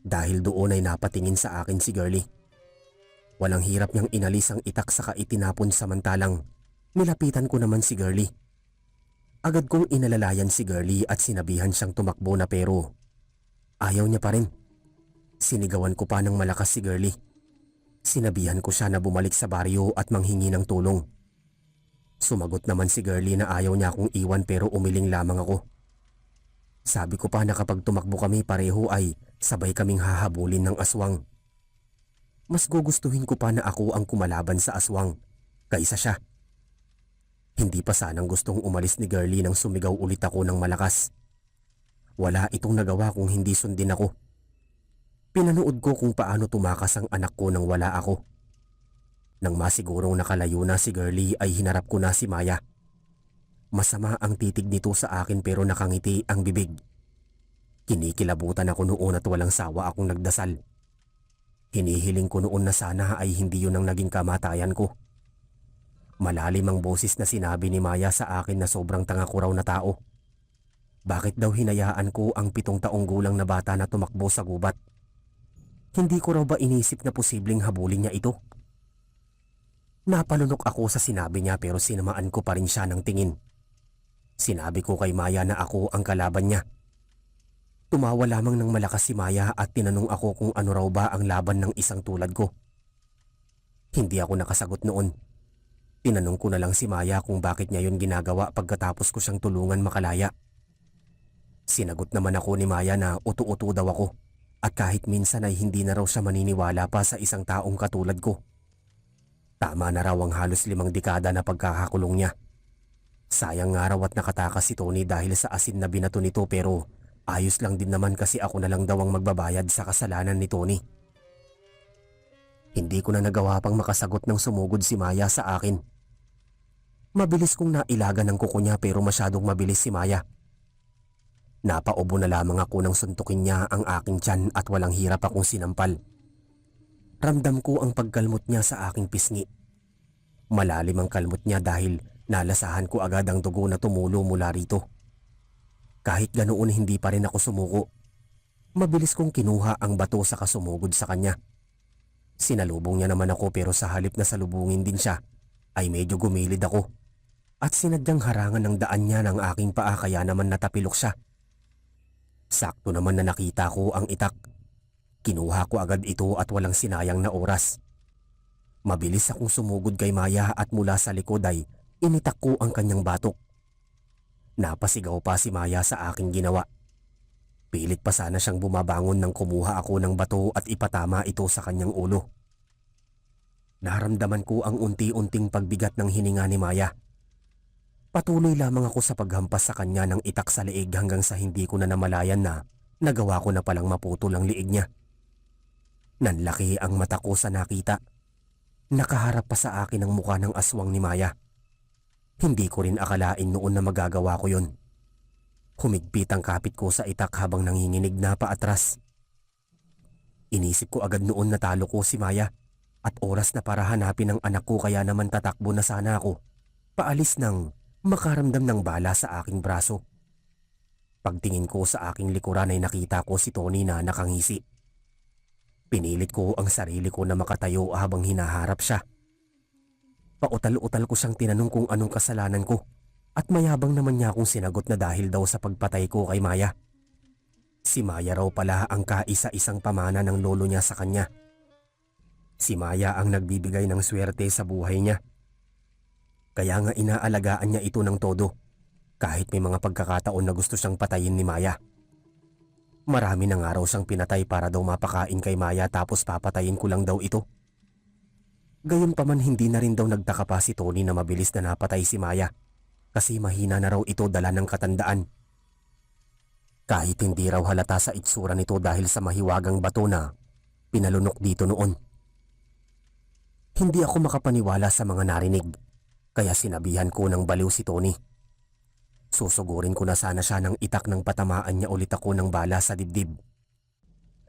Dahil doon ay napatingin sa akin si Girlie. Walang hirap niyang inalis ang itak saka itinapon samantalang nilapitan ko naman si Girlie. Agad kong inalalayan si Girlie at sinabihan siyang tumakbo na pero ayaw niya pa rin. Sinigawan ko pa ng malakas si Girlie. Sinabihan ko siya na bumalik sa baryo at manghingi ng tulong. Sumagot naman si Girlie na ayaw niya akong iwan pero umiling lamang ako. Sabi ko pa na kapag tumakbo kami pareho ay sabay kaming hahabulin ng aswang. Mas gugustuhin ko pa na ako ang kumalaban sa aswang kaysa siya. Hindi pa sanang gustong umalis ni Girlie nang sumigaw ulit ako ng malakas. Wala itong nagawa kung hindi sundin ako. Pinanood ko kung paano tumakas ang anak ko nang wala ako. Nang masigurong nakalayo na si Girlie ay hinarap ko na si Maya. Masama ang titig nito sa akin pero nakangiti ang bibig. Kinikilabutan ako noon at walang sawa akong nagdasal. Hinihiling ko noon na sana ay hindi yun ang naging kamatayan ko. Malalim ang boses na sinabi ni Maya sa akin na sobrang tanga ko raw na tao. Bakit daw hinayaan ko ang 7 taong gulang na bata na tumakbo sa gubat? Hindi ko raw ba inisip na posibleng habulin niya ito? Napalunok ako sa sinabi niya pero sinamaan ko pa rin siya ng tingin. Sinabi ko kay Maya na ako ang kalaban niya. Tumawa lamang ng malakas si Maya at tinanong ako kung ano raw ba ang laban ng isang tulad ko. Hindi ako nakasagot noon. Tinanong ko na lang si Maya kung bakit niya yun ginagawa pagkatapos ko siyang tulungan makalaya. Sinagot naman ako ni Maya na utu-utu daw ako at kahit minsan ay hindi na raw siya maniniwala pa sa isang taong katulad ko. Tama na raw ang halos 5 dekada na pagkakakulong niya. Sayang nga raw at nakatakas si Tony dahil sa asin na binato nito pero ayos lang din naman kasi ako na lang daw ang magbabayad sa kasalanan ni Tony. Hindi ko na nagawa pang makasagot ng sumugod si Maya sa akin. Mabilis kong nailagan ng kuko niya pero masyadong mabilis si Maya. Napaubo na lamang ako nang suntukin niya ang aking tiyan at walang hirap akong sinampal. Ramdam ko ang pagkalmot niya sa aking pisngi. Malalim ang kalmot niya dahil nalasahan ko agad ang dugo na tumulo mula rito. Kahit ganoon hindi pa rin ako sumuko. Mabilis kong kinuha ang bato sa kasumugod sa kanya. Sinalubong niya naman ako pero sa halip na salubungin din siya ay medyo gumilid ako. At sinadyang harangan ng daan niya ng aking paa kaya naman natapilok siya. Sakto naman na nakita ko ang itak. Kinuha ko agad ito at walang sinayang na oras. Mabilis akong sumugod kay Maya at mula sa likod ay initak ko ang kanyang batok. Napasigaw pa si Maya sa aking ginawa. Pilit pa sana siyang bumabangon nang kumuha ako ng bato at ipatama ito sa kanyang ulo. Naramdaman ko ang unti-unting pagbigat ng hininga ni Maya. Patuloy lamang ako sa paghampas sa kanya ng itak sa leeg hanggang sa hindi ko na namalayan na nagawa ko na palang maputol ang liig niya. Nanlaki ang mata ko sa nakita. Nakaharap pa sa akin ang mukha ng aswang ni Maya. Hindi ko rin akalain noon na magagawa ko yun. Humigpit ang kapit ko sa itak habang nanginginig na paatras. Inisip ko agad noon na talo ko si Maya at oras na para hanapin ang anak ko kaya naman tatakbo na sana ako. Paalis nang makaramdam ng bala sa aking braso. Pagtingin ko sa aking likuran ay nakita ko si Tony na nakangisi. Pinilit ko ang sarili ko na makatayo habang hinaharap siya. Pautal-utal ko siyang tinanong kung anong kasalanan ko at mayabang naman niya akong sinagot na dahil daw sa pagpatay ko kay Maya. Si Maya raw pala ang kaisa-isang pamana ng lolo niya sa kanya. Si Maya ang nagbibigay ng swerte sa buhay niya. Kaya nga inaalagaan niya ito ng todo, kahit may mga pagkakataon na gusto siyang patayin ni Maya. Marami na nga raw siyang pinatay para daw mapakain kay Maya tapos papatayin ko lang daw ito. Gayunpaman hindi na rin daw nagtaka pa si Tony na mabilis na napatay si Maya kasi mahina na raw ito dala ng katandaan. Kahit hindi raw halata sa itsura nito dahil sa mahiwagang bato na pinalunok dito noon. Hindi ako makapaniwala sa mga narinig kaya sinabihan ko ng baliw si Tony. Susugurin ko na sana siya ng itak ng patamaan niya ulit ako ng bala sa dibdib.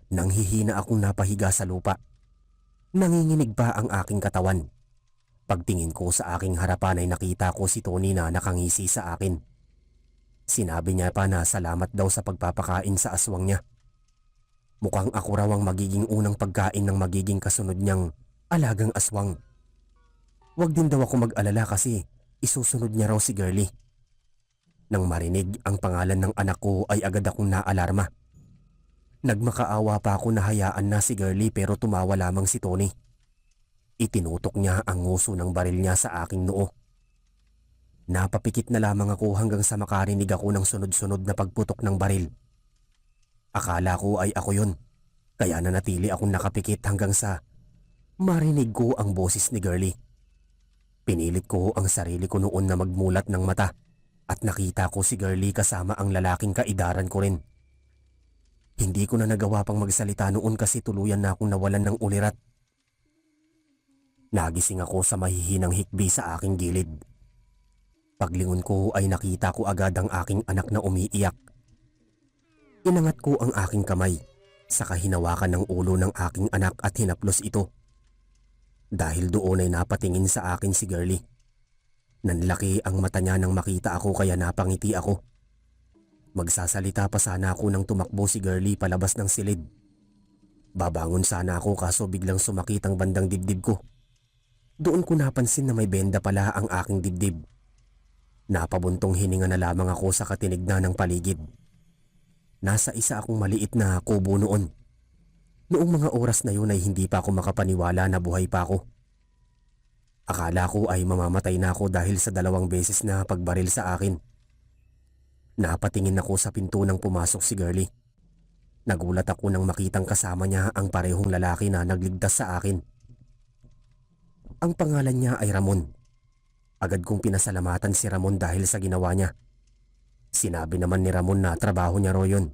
Nang hihina akong napahiga sa lupa. Nanginginig pa ang aking katawan. Pagtingin ko sa aking harapan ay nakita ko si Tony na nakangisi sa akin. Sinabi niya pa na salamat daw sa pagpapakain sa aswang niya. Mukhang ako raw ang magiging unang pagkain ng magiging kasunod niyang alagang aswang. Huwag din daw ako mag-alala kasi isusunod niya raw si Girlie. Nang marinig ang pangalan ng anak ko ay agad akong naalarma. Nagmakaawa pa ako na hayaan na si Girlie pero tumawa lamang si Tony. Itinutok niya ang nguso ng baril niya sa aking noo. Napapikit na lamang ako hanggang sa makarinig ako ng sunod-sunod na pagputok ng baril. Akala ko ay ako yun, kaya nanatili akong nakapikit hanggang sa marinig ko ang boses ni Girlie. Pinilit ko ang sarili ko noon na magmulat ng mata at nakita ko si Girlie kasama ang lalaking kaidaran ko rin. Hindi ko na nagawa pang magsalita noon kasi tuluyan na akong nawalan ng ulirat. Nagising ako sa mahihinang hikbi sa aking gilid. Paglingon ko ay nakita ko agad ang aking anak na umiiyak. Inangat ko ang aking kamay, saka hinawakan ng ulo ng aking anak at hinaplos ito. Dahil doon ay napatingin sa akin si Girlie. Nanlaki ang mata niya nang makita ako kaya napangiti ako. Magsasalita pa sana ako nang tumakbo si Girlie palabas ng silid. Babangon sana ako kaso biglang sumakit ang bandang dibdib ko. Doon ko napansin na may benda pala ang aking dibdib. Napabuntong hininga na lamang ako sa katinignan ng paligid. Nasa isa akong maliit na kubo noon. Noong mga oras na yun ay hindi pa ako makapaniwala na buhay pa ako. Akala ko ay mamamatay na ako dahil sa 2 beses na pagbaril sa akin. Napatingin ako sa pinto nang pumasok si Girlie. Nagulat ako nang makitang kasama niya ang parehong lalaki na nagligtas sa akin. Ang pangalan niya ay Ramon. Agad kong pinasalamatan si Ramon dahil sa ginawa niya. Sinabi naman ni Ramon na trabaho niya raw yun.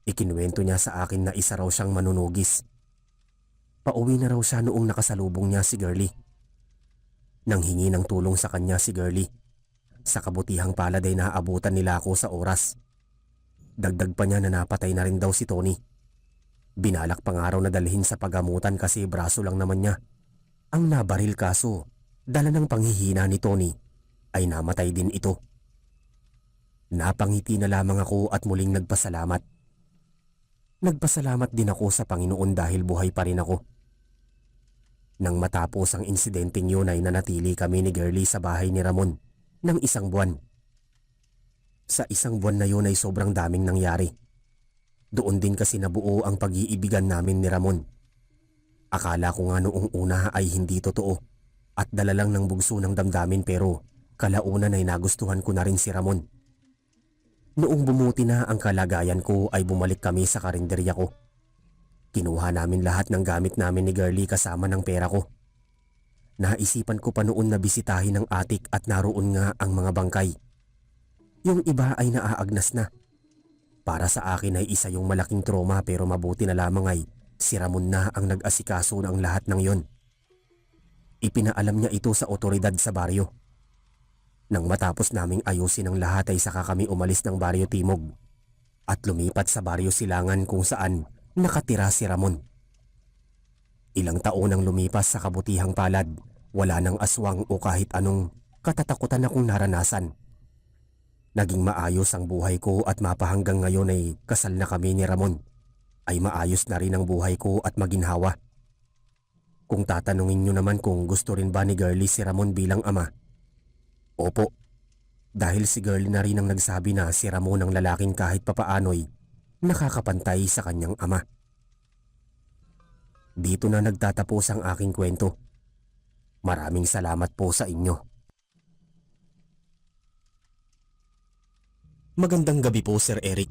Ikinuwento niya sa akin na isa raw siyang manunugis. Pauwi na raw siya noong nakasalubong niya si Girlie. Nang hingi ng tulong sa kanya si Girlie, sa kabutihang palad ay naaabutan nila ako sa oras. Dagdag pa niya na napatay na rin daw si Tony. Binalak pa nga raw na dalhin sa pagamutan kasi braso lang naman niya ang nabaril kaso dala ng panghihina ni Tony ay namatay din ito. Napangiti na lamang ako at muling nagpasalamat. Nagpasalamat din ako sa Panginoon dahil buhay pa rin ako. Nang matapos ang insidenteng yun ay nanatili kami ni Girlie sa bahay ni Ramon ng 1 buwan. Sa 1 buwan na yun ay sobrang daming nangyari. Doon din kasi nabuo ang pag-iibigan namin ni Ramon. Akala ko nga noong una ay hindi totoo at dala lang ng bugso ng damdamin pero kalaunan ay nagustuhan ko na rin si Ramon. Noong bumuti na ang kalagayan ko ay bumalik kami sa karinderya ko. Kinuha namin lahat ng gamit namin ni Girlie kasama ng pera ko. Naisipan ko pa noon na bisitahin ang atik at naroon nga ang mga bangkay. Yung iba ay naaagnas na. Para sa akin ay isa yung malaking trauma pero mabuti na lamang ay si Ramon na ang nag-asikaso ng lahat ng yon. Ipinaalam niya ito sa otoridad sa baryo. Nang matapos naming ayusin ang lahat ay saka kami umalis ng Baryo Timog at lumipat sa Baryo Silangan kung saan nakatira si Ramon. Ilang taon ang lumipas sa kabutihang palad, wala nang aswang o kahit anong katatakutan akong naranasan. Naging maayos ang buhay ko at mapahanggang ngayon ay kasal na kami ni Ramon. Ay maayos na rin ang buhay ko at maginhawa. Kung tatanungin nyo naman kung gusto rin ba ni Girlie si Ramon bilang ama, opo. Dahil si Girlie na rin ang nagsabi na si Ramon ang lalaking kahit papaano'y nakakapantay sa kanyang ama. Dito na nagtatapos ang aking kwento. Maraming salamat po sa inyo. Magandang gabi po, Sir Eric.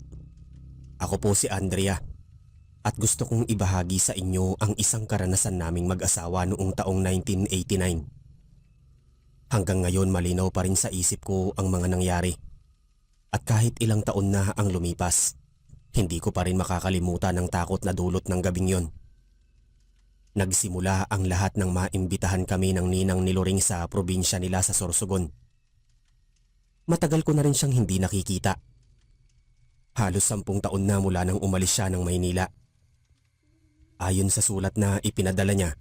Ako po si Andrea at gusto kong ibahagi sa inyo ang isang karanasan naming mag-asawa noong taong 1989. Hanggang ngayon malinaw pa rin sa isip ko ang mga nangyari. At kahit ilang taon na ang lumipas, hindi ko pa rin makakalimutan ang takot na dulot ng gabing yon. Nagsimula ang lahat nang maimbitahan kami ng ninang ni Loring sa probinsya nila sa Sorsogon. Matagal ko na rin siyang hindi nakikita. Halos 10 taon na mula nang umalis siya ng Maynila. Ayon sa sulat na ipinadala niya,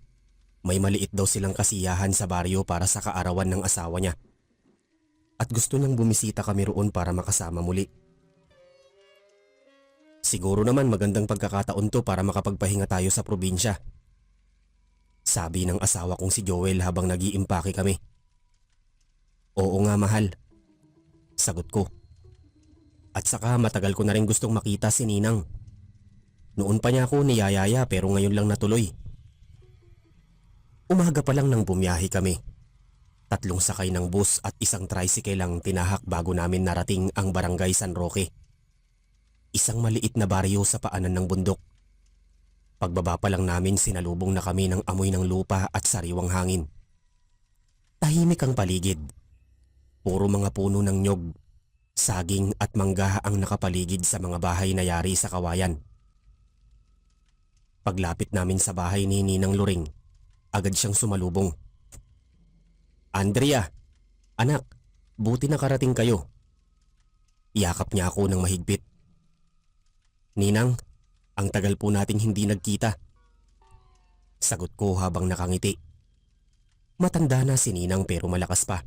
may maliit daw silang kasiyahan sa baryo para sa kaarawan ng asawa niya. At gusto niyang bumisita kami roon para makasama muli. Siguro naman magandang pagkakataon to para makapagpahinga tayo sa probinsya, sabi ng asawa kong si Joel habang nag-iimpake kami. Oo nga, mahal, sagot ko. At saka matagal ko na rin gustong makita si Ninang. Noon pa niya ako niyayaya pero ngayon lang natuloy. Umaga pa lang nang bumiyahe kami. 3 sakay ng bus at 1 tricycle ang tinahak bago namin narating ang barangay San Roque. Isang maliit na baryo sa paanan ng bundok. Pagbaba pa lang namin sinalubong na kami ng amoy ng lupa at sariwang hangin. Tahimik ang paligid. Puro mga puno ng nyog, saging at mangga ang nakapaligid sa mga bahay na yari sa kawayan. Paglapit namin sa bahay ni Ninang Loring, agad siyang sumalubong. Andrea, anak, buti nakarating kayo. Iyakap niya ako ng mahigpit. Ninang, ang tagal po nating hindi nagkita, sagot ko habang nakangiti. Matanda na si Ninang pero malakas pa.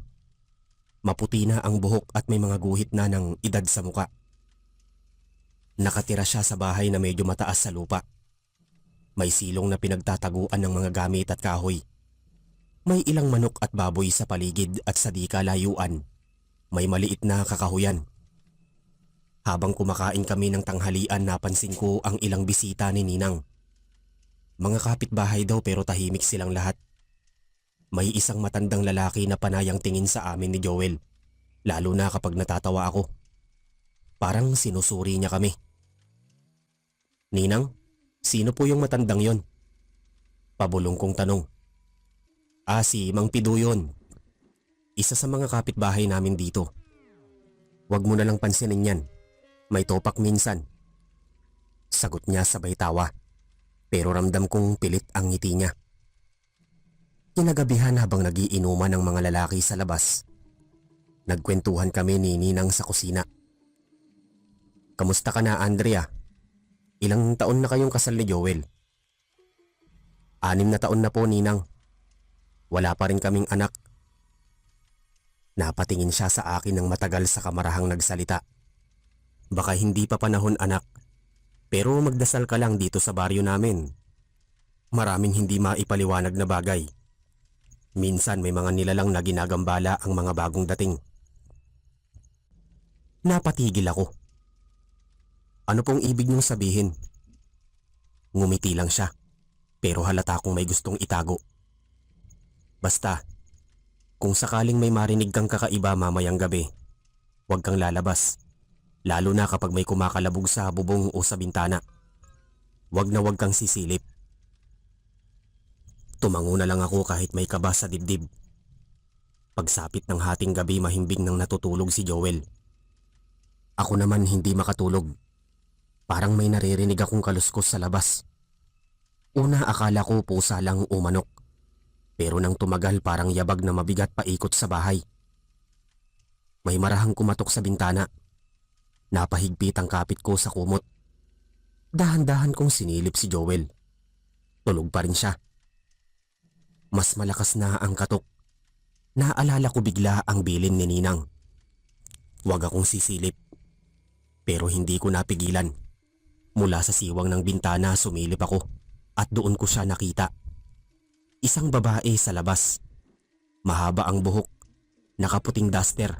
Maputi na ang buhok at may mga guhit na ng edad sa muka. Nakatira siya sa bahay na medyo mataas sa lupa. May silong na pinagtataguan ng mga gamit at kahoy. May ilang manok at baboy sa paligid at sa di kalayuan, may maliit na kakahuyan. Habang kumakain kami ng tanghalian, napansin ko ang ilang bisita ni Ninang. Mga kapitbahay daw pero tahimik silang lahat. May isang matandang lalaki na panayang tingin sa amin ni Joel, lalo na kapag natatawa ako. Parang sinusuri niya kami. Ninang, sino po yung matandang yon? Pabulong kong tanong. Si Mang Pido yun. Isa sa mga kapitbahay namin dito. Huwag mo na lang pansinin yan. May topak minsan. Sagot niya sabay tawa. Pero ramdam kong pilit ang ngiti niya. Kinagabihan habang nagiinuman ng mga lalaki sa labas, nagkwentuhan kami ni Ninang sa kusina. Kamusta ka na, Andrea? Ilang taon na kayong kasal ni Joel? 6 na taon na po, Ninang. Wala pa rin kaming anak. Napatingin siya sa akin ng matagal sa kamarahang nagsalita. Baka hindi pa panahon, anak. Pero magdasal ka lang dito sa baryo namin. Maraming hindi maipaliwanag na bagay. Minsan may mga nilalang na ginagambala ang mga bagong dating. Napatigil ako. Ano pong ibig niyong sabihin? Ngumiti lang siya, pero halata kong may gustong itago. Basta, kung sakaling may marinig kang kakaiba mamayang gabi, huwag kang lalabas, lalo na kapag may kumakalabog sa bubong o sa bintana. Huwag na huwag kang sisilip. Tumango na lang ako kahit may kaba sa dibdib. Pagsapit ng hating gabi, mahimbing nang natutulog si Joel. Ako naman hindi makatulog. Parang may naririnig akong kaluskos sa labas. Una akala ko pusa lang o manok. Pero nang tumagal parang yabag na mabigat paikot sa bahay. May marahang kumatok sa bintana. Napahigpit ang kapit ko sa kumot. Dahan-dahan kong sinilip si Joel. Tulog pa rin siya. Mas malakas na ang katok. Naalala ko bigla ang bilin ni Ninang. Huwag akong sisilip. Pero hindi ko napigilan. Mula sa siwang ng bintana sumilip ako at doon ko siya nakita. Isang babae sa labas. Mahaba ang buhok, nakaputing duster.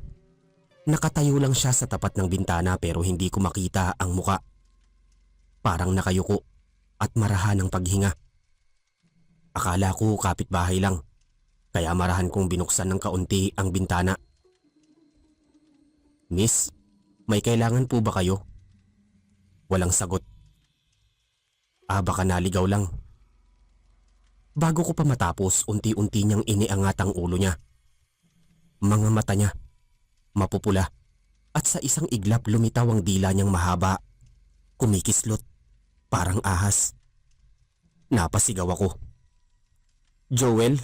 Nakatayo lang siya sa tapat ng bintana pero hindi ko makita ang muka. Parang nakayuko at marahan ang paghinga. Akala ko kapitbahay lang, kaya marahan kong binuksan ng kaunti ang bintana. "Miss, may kailangan po ba kayo?" Walang sagot. Baka naligaw lang." Bago ko pa matapos, unti-unti niyang iniangat ang ulo niya. Mga mata niya, mapupula, at sa isang iglap lumitaw ang dila niyang mahaba, kumikislot, parang ahas. Napasigaw ako. "Joel?"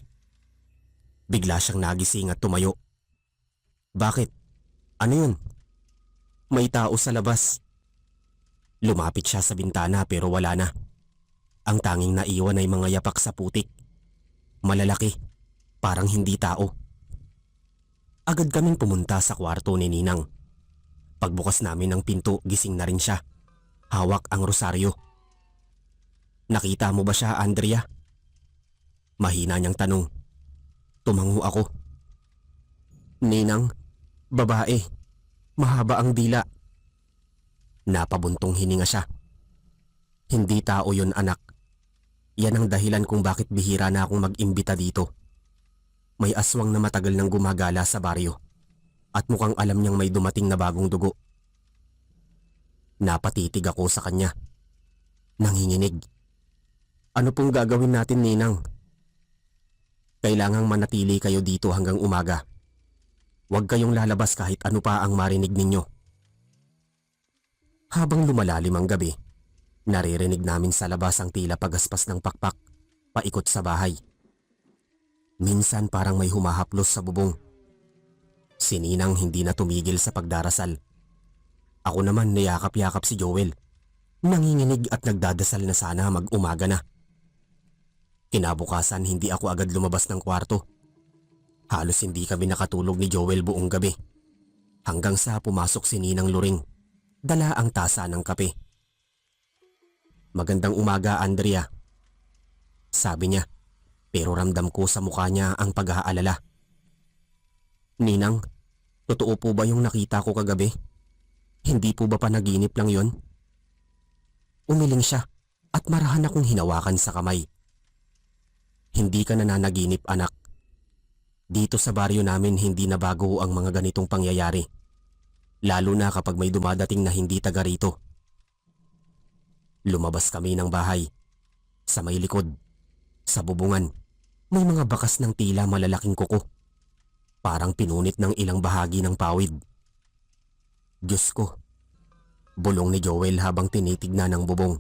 Bigla siyang nagising at tumayo. "Bakit? Ano yun?" "May tao sa labas." Lumapit siya sa bintana pero wala na. Ang tanging naiwan ay mga yapak sa putik. Malalaki, parang hindi tao. Agad kaming pumunta sa kwarto ni Ninang. Pagbukas namin ng pinto, gising na rin siya. Hawak ang rosaryo. "Nakita mo ba siya, Andrea?" Mahina niyang tanong. Tumango ako. "Ninang, babae. Mahaba ang dila." Napabuntong hininga siya. "Hindi tao yun, anak. Yan ang dahilan kung bakit bihira na akong mag-imbita dito. May aswang na matagal nang gumagala sa baryo at mukhang alam niyang may dumating na bagong dugo." Napatitig ako sa kanya. Nanginginig. "Ano pong gagawin natin, Ninang?" "Kailangang manatili kayo dito hanggang umaga. Huwag kayong lalabas kahit ano pa ang marinig ninyo." Habang lumalalim ang gabi, naririnig namin sa labas ang tila pagaspas ng pakpak paikot sa bahay. Minsan parang may humahaplos sa bubong. Si Ninang hindi na tumigil sa pagdarasal. Ako naman niyakap-yakap si Joel. Nanginginig at nagdadasal na sana mag-umaga na. Kinabukasan hindi ako agad lumabas ng kwarto. Halos hindi kami nakatulog ni Joel buong gabi. Hanggang sa pumasok si Ninang Luring. Dala ang tasa ng kape. "Magandang umaga, Andrea," sabi niya, pero ramdam ko sa mukha niya ang pag-aalala. "Ninang, totoo po ba yung nakita ko kagabi? Hindi po ba panaginip lang yon?" Umiling siya at marahan akong hinawakan sa kamay. "Hindi ka nananaginip, anak. Dito sa baryo namin hindi na bago ang mga ganitong pangyayari. Lalo na kapag may dumadating na hindi taga rito." Lumabas kami ng bahay. Sa may likod, sa bubungan, may mga bakas ng tila malalaking kuko. Parang pinunit ng ilang bahagi ng pawid. "Diyos ko," bulong ni Joel habang tinitignan ang bubong.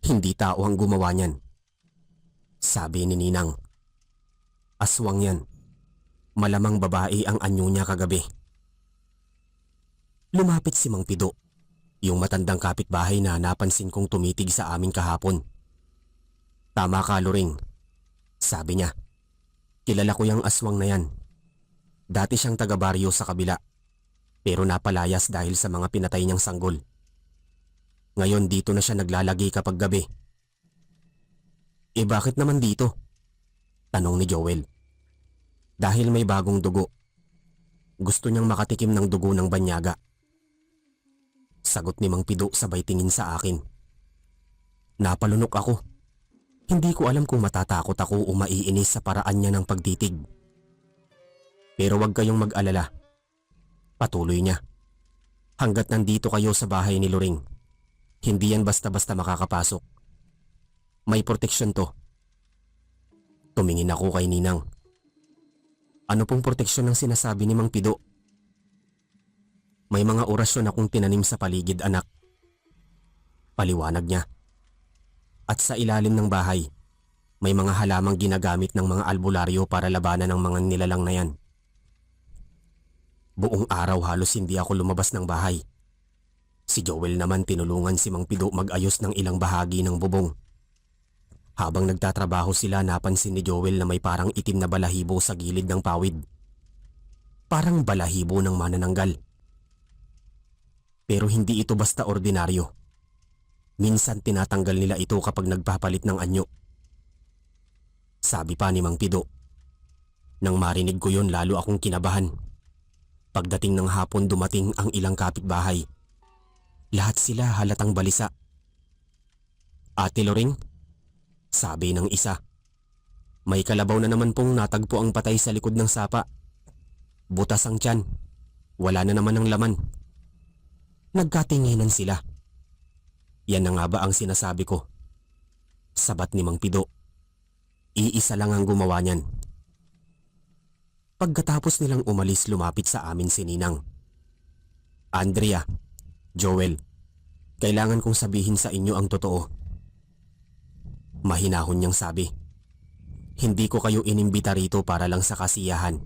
"Hindi tao ang gumawa niyan," sabi ni Ninang. "Aswang yan. Malamang babae ang anyo niya kagabi." Lumapit si Mang Pido, yung matandang kapitbahay na napansin kong tumitig sa amin kahapon. "Tama ka, Luring," sabi niya. "Kilala ko yung aswang na yan. Dati siyang taga-baryo sa kabila, pero napalayas dahil sa mga pinatay niyang sanggol. Ngayon dito na siya naglalagi kapag gabi." Bakit naman dito?" tanong ni Joel. "Dahil may bagong dugo. Gusto niyang makatikim ng dugo ng banyaga." Sagot ni Mang Pido sabay tingin sa akin. Napalunok ako. Hindi ko alam kung matatakot ako o maiinis sa paraan niya ng pagtitig. "Pero wag kayong mag-alala," patuloy niya. "Hanggat nandito kayo sa bahay ni Luring, hindi yan basta-basta makakapasok. May proteksyon to." Tumingin ako kay Ninang. "Ano pong proteksyon ang sinasabi ni Mang Pido?" "May mga orasyon akong tinanim sa paligid, anak," paliwanag niya. "At sa ilalim ng bahay, may mga halamang ginagamit ng mga albularyo para labanan ng mga nilalang na yan." Buong araw halos hindi ako lumabas ng bahay. Si Joel naman tinulungan si Mang Pido mag-ayos ng ilang bahagi ng bubong. Habang nagtatrabaho sila, napansin ni Joel na may parang itim na balahibo sa gilid ng pawid. Parang balahibo ng manananggal. Pero hindi ito basta ordinaryo. Minsan tinatanggal nila ito kapag nagpapalit ng anyo. Sabi pa ni Mang Pido. Nang marinig ko yon, lalo akong kinabahan. Pagdating ng hapon, dumating ang ilang kapitbahay. Lahat sila halatang balisa. Ate Loring, sabi ng isa. May kalabaw na naman pong natagpo ang patay sa likod ng sapa. Butas ang tiyan. Wala na naman ang laman. Nagkatinginan sila. Yan na nga ba ang sinasabi ko? Sabat ni Mang Pido. Iisa lang ang gumawa niyan. Pagkatapos nilang umalis, lumapit sa amin si Ninang. Andrea, Joel, kailangan kong sabihin sa inyo ang totoo. Mahinahon niyang sabi. Hindi ko kayo inimbita rito para lang sa kasiyahan.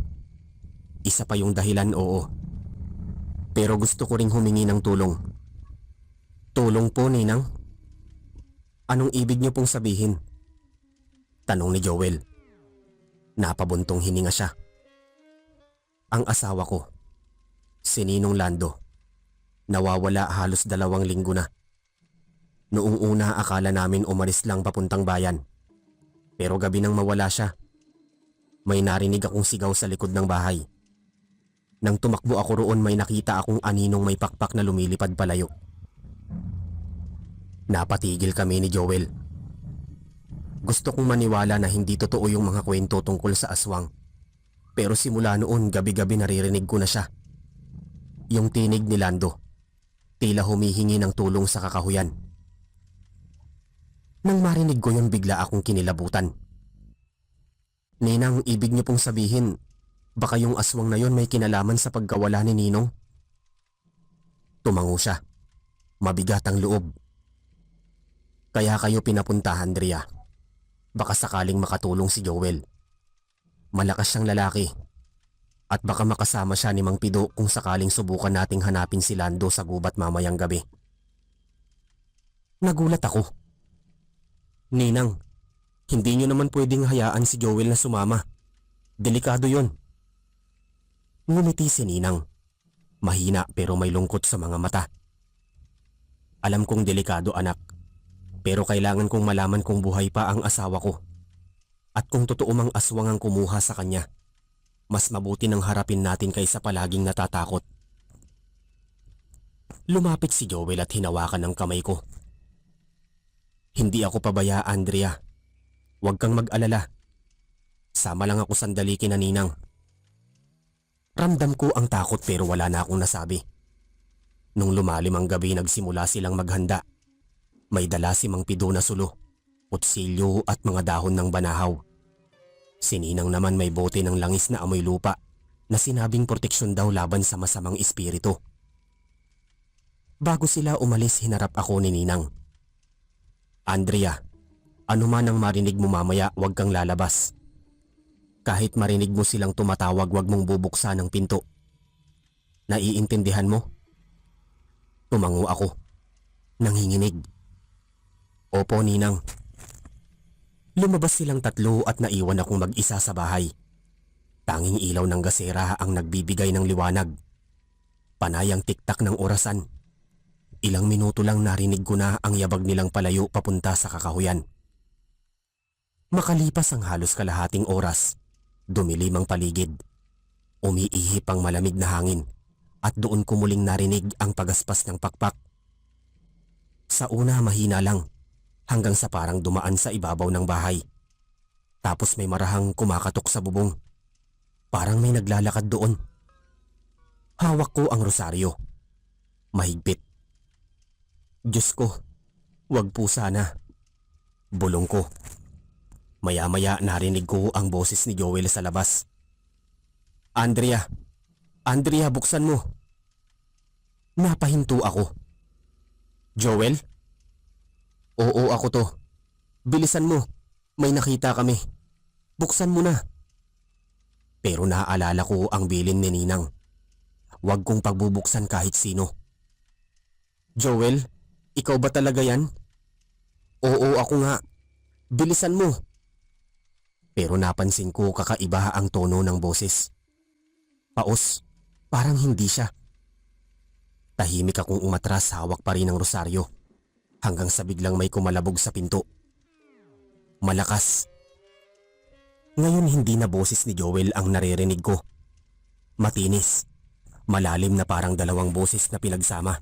Isa pa yung dahilan, oo. Pero gusto ko ring humingi ng tulong. Tulong po, Ninang? Anong ibig niyo pong sabihin? Tanong ni Joel. Napabuntong hininga siya. Ang asawa ko, si Ninong Lando, nawawala halos 2 linggo na. Noong una akala namin umalis lang papuntang bayan. Pero gabi nang mawala siya, may narinig akong sigaw sa likod ng bahay. Nang tumakbo ako roon, may nakita akong aninong may pakpak na lumilipad palayo. Napatigil kami ni Joel. Gusto kong maniwala na hindi totoo yung mga kwento tungkol sa aswang. Pero simula noon, gabi-gabi naririnig ko na siya. Yung tinig ni Lando, tila humihingi ng tulong sa kakahuyan. Nang marinig ko yun, bigla akong kinilabutan. Ninang, ibig niyo pong sabihin, baka yung aswang na yon may kinalaman sa pagkawala ni Ninong? Tumango siya. Mabigat ang loob. Kaya kayo pinapunta, Andrea. Baka sakaling makatulong si Joel. Malakas siyang lalaki. At baka makasama siya ni Mang Pido kung sakaling subukan nating hanapin si Lando sa gubat mamayang gabi. Nagulat ako. Ninang, hindi niyo naman pwedeng hayaan si Joel na sumama. Delikado yon. Ngumiti si Ninang. Mahina pero may lungkot sa mga mata. Alam kong delikado, anak. Pero kailangan kong malaman kung buhay pa ang asawa ko. At kung totoo mang aswang ang kumuha sa kanya, mas mabuti nang harapin natin kaysa palaging natatakot. Lumapit si Joel at hinawakan ang kamay ko. Hindi ako pabaya, Andrea. Huwag kang mag-alala. Sama lang ako sandali kina Ninang. Ramdam ko ang takot pero wala na akong nasabi. Nung lumalim ang gabi, nagsimula silang maghanda. May dala si Mang Pido na sulo, kutsilyo at mga dahon ng banahaw. Si Ninang naman may bote ng langis na amoy lupa na sinabing proteksyon daw laban sa masamang espiritu. Bago sila umalis, hinarap ako ni Ninang. Andrea, ano man ang marinig mo mamaya, huwag kang lalabas. Kahit marinig mo silang tumatawag, huwag mong bubuksan ang pinto. Naiintindihan mo? Tumango ako. Nanginginig. Opo, Ninang. Lumabas silang tatlo at naiwan akong mag-isa sa bahay. Tanging ilaw ng gasera ang nagbibigay ng liwanag. Panay ang tiktak ng orasan. Ilang minuto lang narinig ko na ang yabag nilang palayo papunta sa kakahuyan. Makalipas ang halos kalahating oras, dumilim ang paligid. Umiihip ang malamig na hangin at doon ko muling narinig ang pagaspas ng pakpak. Sa una mahina lang, hanggang sa parang dumaan sa ibabaw ng bahay. Tapos may marahang kumakatok sa bubong. Parang may naglalakad doon. Hawak ko ang rosaryo. Mahigpit. Diyos ko, wag po sana. Bulong ko. Maya-maya narinig ko ang boses ni Joel sa labas. Andrea! Andrea, buksan mo! Napahinto ako. Joel? Oo, ako to. Bilisan mo. May nakita kami. Buksan mo na. Pero naaalala ko ang bilin ni Ninang. Huwag kong pagbubuksan kahit sino. Joel, ikaw ba talaga yan? Oo, ako nga. Bilisan mo. Pero napansin ko kakaiba ang tono ng boses. Paos, parang hindi siya. Tahimik akong umatras, hawak pa rin ang rosaryo. Hanggang sa biglang may kumalabog sa pinto. Malakas. Ngayon hindi na boses ni Joel ang naririnig ko. Matinis. Malalim na parang 2 boses na pinagsama.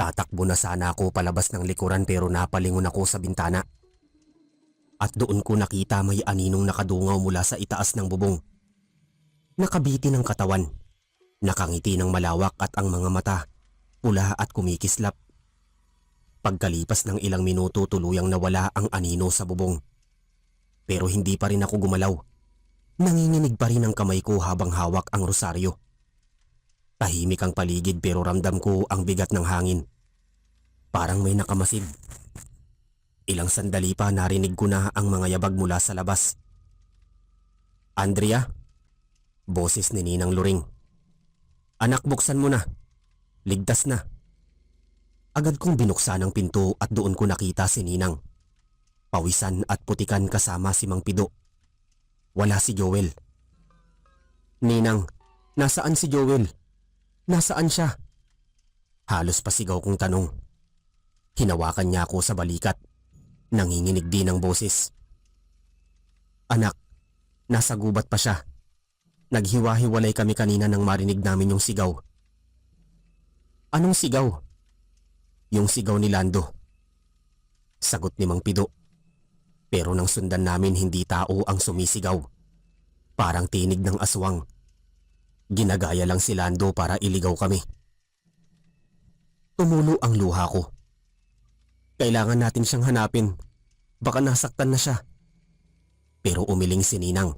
Tatakbo na sana ako palabas ng likuran pero napalingon ako sa bintana. At doon ko nakita may aninong nakadungaw mula sa itaas ng bubong. Nakabiti ng katawan, nakangiti ng malawak at ang mga mata, pula at kumikislap. Pagkalipas ng ilang minuto tuluyang nawala ang anino sa bubong. Pero hindi pa rin ako gumalaw. Nanginginig pa rin ang kamay ko habang hawak ang rosaryo. Tahimik ang paligid pero ramdam ko ang bigat ng hangin. Parang may nakamasid. Ilang sandali pa narinig ko na ang mga yabag mula sa labas. "Andrea?" Boses ni Ninang Luring. "Anak, buksan mo na. Ligtas na." Agad kong binuksan ang pinto at doon ko nakita si Ninang. Pawisan at putikan kasama si Mang Pido. Wala si Joel. "Ninang, nasaan si Joel? Nasaan siya?" Halos pasigaw kong tanong. Hinawakan niya ako sa balikat. Nanginginig din ang boses. "Anak, nasa gubat pa siya. Naghiwa-hiwalay kami kanina nang marinig namin yung sigaw." "Anong sigaw?" "Yung sigaw ni Lando." Sagot ni Mang Pido. Pero nang sundan namin hindi tao ang sumisigaw. Parang tinig ng aswang. Ginagaya lang si Lando para iligaw kami. Tumulo ang luha ko. Kailangan natin siyang hanapin. Baka nasaktan na siya. Pero umiling si Ninang.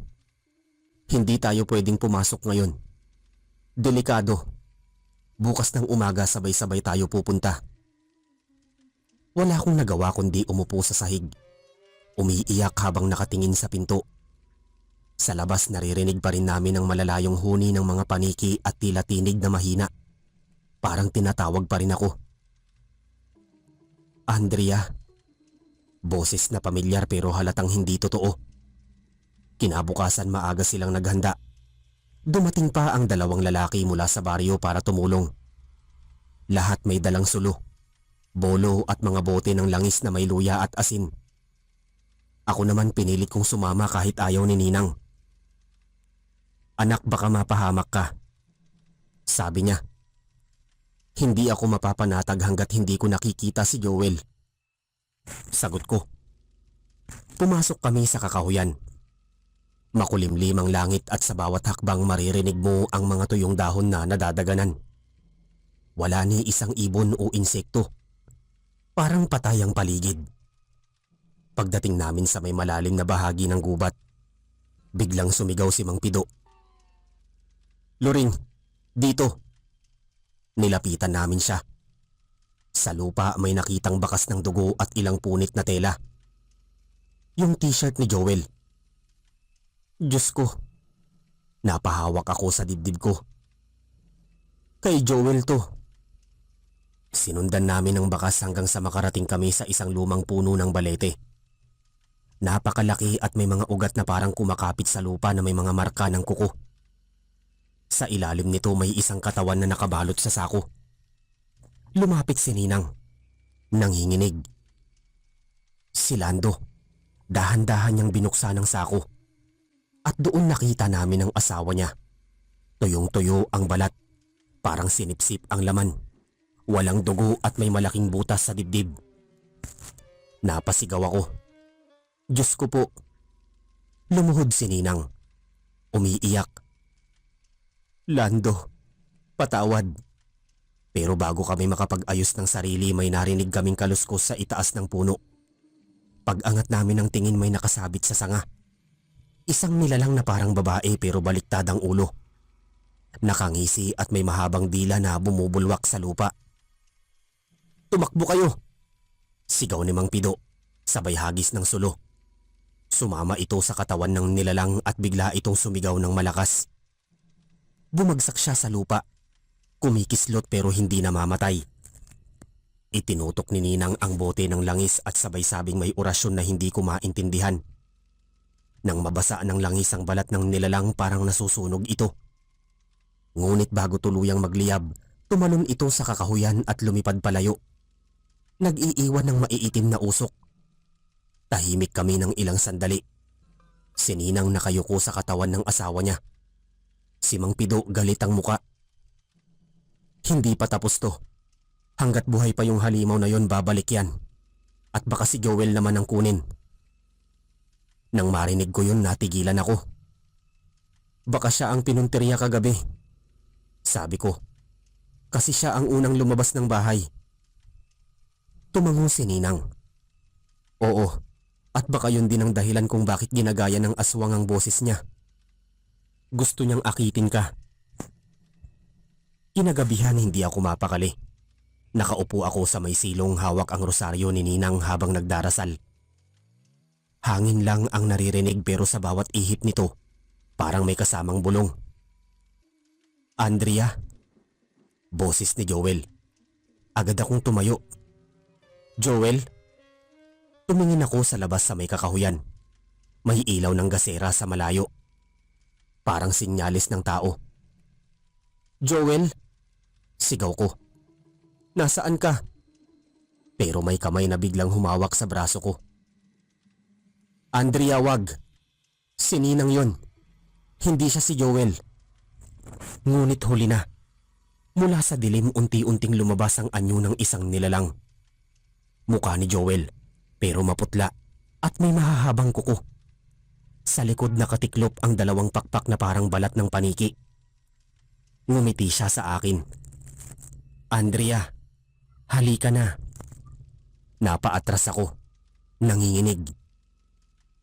Hindi tayo pwedeng pumasok ngayon. Delikado. Bukas ng umaga sabay-sabay tayo pupunta. Wala akong nagawa kundi umupo sa sahig. Umiiyak habang nakatingin sa pinto. Sa labas naririnig pa rin namin ang malalayong huni ng mga paniki at tila tinig na mahina. Parang tinatawag pa rin ako. "Andrea." Boses na pamilyar pero halatang hindi totoo. Kinabukasan maaga silang naghanda. Dumating pa ang dalawang lalaki mula sa baryo para tumulong. Lahat may dalang sulo, bolo at mga bote ng langis na may luya at asin. Ako naman pinilit kong sumama kahit ayaw ni Ninang. "Anak, baka mapahamak ka," sabi niya. "Hindi ako mapapanatag hanggat hindi ko nakikita si Joel." Sagot ko. Pumasok kami sa kakahuyan. Makulimlim ang langit at sa bawat hakbang maririnig mo ang mga tuyong dahon na nadadaganan. Wala ni isang ibon o insekto. Parang patay ang paligid. Pagdating namin sa may malalim na bahagi ng gubat, biglang sumigaw si Mang Pido. "Luring, dito!" Nilapitan namin siya. Sa lupa may nakitang bakas ng dugo at ilang punit na tela. Yung t-shirt ni Joel. Diyos ko, napahawak ako sa dibdib ko. Kay Joel to. Sinundan namin ang bakas hanggang sa makarating kami sa isang lumang puno ng balete. Napakalaki at may mga ugat na parang kumakapit sa lupa na may mga marka ng kuko. Sa ilalim nito may isang katawan na nakabalot sa sako. Lumapit si Ninang. Nanginginig. Si Lando. Dahan-dahan niyang binuksan ang sako. At doon nakita namin ang asawa niya. Tuyong-tuyo ang balat. Parang sinipsip ang laman. Walang dugo at may malaking butas sa dibdib. Napasigaw ako. Diyos ko po. Lumuhod si Ninang. Umiiyak. Lando, patawad. Pero bago kami makapag-ayos ng sarili may narinig kaming kaluskos sa itaas ng puno. Pag-angat namin ng tingin may nakasabit sa sanga. Isang nilalang na parang babae pero baliktad ang ulo. Nakangisi at may mahabang dila na bumubulwak sa lupa. Tumakbo kayo! Sigaw ni Mang Pido, sabay hagis ng sulo. Sumama ito sa katawan ng nilalang at bigla itong sumigaw ng malakas. Bumagsak siya sa lupa. Kumikislot pero hindi namamatay. Itinutok ni Ninang ang bote ng langis at sabay sabing may orasyon na hindi ko maintindihan. Nang mabasa ng langis ang balat ng nilalang parang nasusunog ito. Ngunit bago tuluyang magliyab, tumalon ito sa kakahuyan at lumipad palayo. Nag-iiwan ng maiitim na usok. Tahimik kami ng ilang sandali. Si Ninang nakayuko sa katawan ng asawa niya. Si Mang Pido galit ang muka. Hindi pa tapos to. Hanggat buhay pa yung halimaw na yon, babalik yan. At baka si Joel naman ang kunin. Nang marinig ko yun, natigilan ako. Baka siya ang pinunteriya kagabi. Sabi ko, kasi siya ang unang lumabas ng bahay. Tumango si Ninang. Oo, at baka yun din ang dahilan kung bakit ginagaya ng aswang ang boses niya. Gusto niyang akitin ka. Kinagabihan hindi ako mapakali. Nakaupo ako sa may silong, hawak ang rosaryo ni Ninang habang nagdarasal. Hangin lang ang naririnig pero sa bawat ihip nito, parang may kasamang bulong. Andrea? Boses ni Joel. Agad akong tumayo. Joel? Tumingin ako sa labas sa may kakahuyan. May ilaw ng gasera sa malayo. Parang sinyalis ng tao. Joel? Sigaw ko. Nasaan ka? Pero may kamay na biglang humawak sa braso ko. Andrea, wag. Si Ninang yon. Hindi siya si Joel. Ngunit huli na. Mula sa dilim unti-unting lumabas ang anyo ng isang nilalang. Mukha ni Joel, pero maputla at may mahahabang kuko. Sa likod nakatiklop ang dalawang pakpak na parang balat ng paniki. Ngumiti siya sa akin. Andrea, halika na. Napaatras ako. Nanginginig.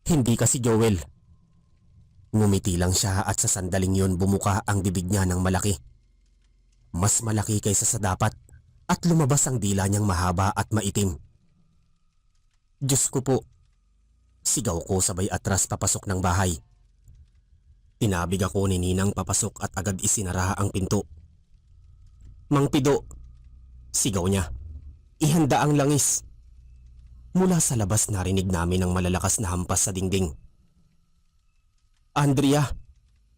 Hindi kasi Joel. Ngumiti lang siya at sa sandaling yon bumuka ang bibig niya ng malaki. Mas malaki kaysa sa dapat at lumabas ang dila niyang mahaba at maitim. Diyos ko po. Sigaw ko sabay atras papasok ng bahay. Tinabig ako ni Ninang papasok at agad isinara ang pinto. Mang Pido! Sigaw niya. Ihanda ang langis. Mula sa labas narinig namin ang malalakas na hampas sa dingding. Andrea,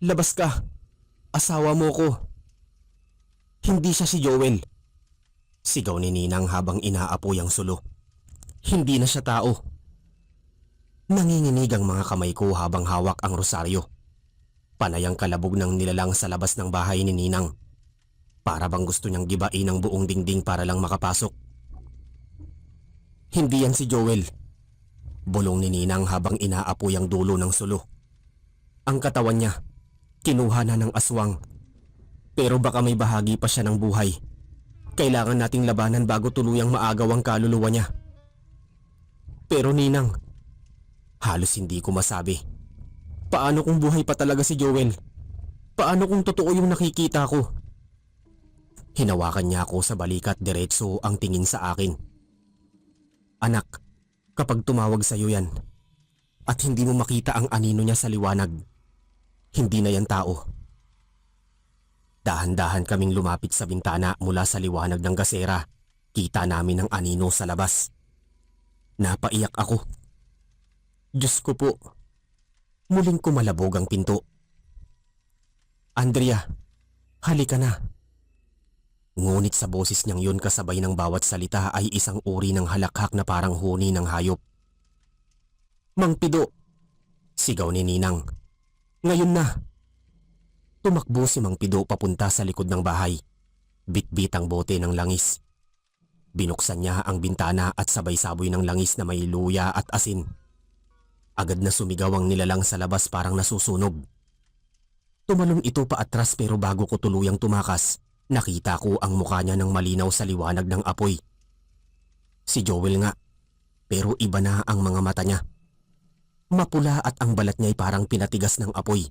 labas ka. Asawa mo ko. Hindi siya si Joel. Sigaw ni Ninang habang inaapoy ang sulo. Hindi na siya tao. Nanginginig ang mga kamay ko habang hawak ang rosaryo. Panay ang kalabog ng nilalang sa labas ng bahay ni Ninang. Para bang gusto niyang gibain ang buong dingding para lang makapasok. Hindi yan si Joel. Bulong ni Ninang habang inaapoy ang dulo ng sulo. Ang katawan niya, kinuha na ng aswang. Pero baka may bahagi pa siya ng buhay. Kailangan nating labanan bago tuluyang maagaw ang kaluluwa niya. Pero Ninang, halos hindi ko masabi. Paano kung buhay pa talaga si Joel? Paano kung totoo yung nakikita ko? Hinawakan niya ako sa balikat, diretso ang tingin sa akin. Anak, kapag tumawag sa iyo yan at hindi mo makita ang anino niya sa liwanag, hindi na yan tao. Dahan-dahan kaming lumapit sa bintana mula sa liwanag ng gasera. Kita namin ang anino sa labas. Napaiyak ako. Diyos ko po. Muling kumalabog ang pinto. Andrea, halika na. Ngunit sa boses niyang yun kasabay ng bawat salita ay isang uri ng halakhak na parang huni ng hayop. Mang Pido! Sigaw ni Ninang. Ngayon na! Tumakbo si Mang Pido papunta sa likod ng bahay. Bitbit ang bote ng langis. Binuksan niya ang bintana at sabay saboy ng langis na may luya at asin. Agad na sumigaw ang nilalang sa labas parang nasusunog. Tumalon ito pa atras pero bago ko tuluyang tumakas, nakita ko ang mukha niya ng malinaw sa liwanag ng apoy. Si Joel nga, pero iba na ang mga mata niya. Mapula at ang balat niya ay parang pinatigas ng apoy.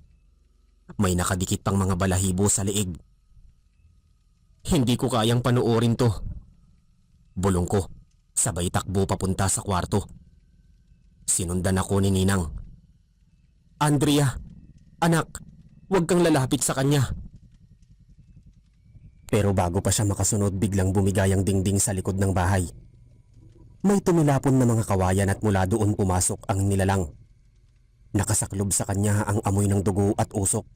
May nakadikit pang mga balahibo sa leeg. Hindi ko kayang panoorin to. Bulong ko, sabay takbo papunta sa kwarto. Sinundan ako ni Ninang. Andrea, anak, huwag kang lalapit sa kanya. Pero bago pa siya makasunod, biglang bumigay ang dingding sa likod ng bahay. May tumilapon na mga kawayan at mula doon pumasok ang nilalang. Nakasaklob sa kanya ang amoy ng dugo at usok.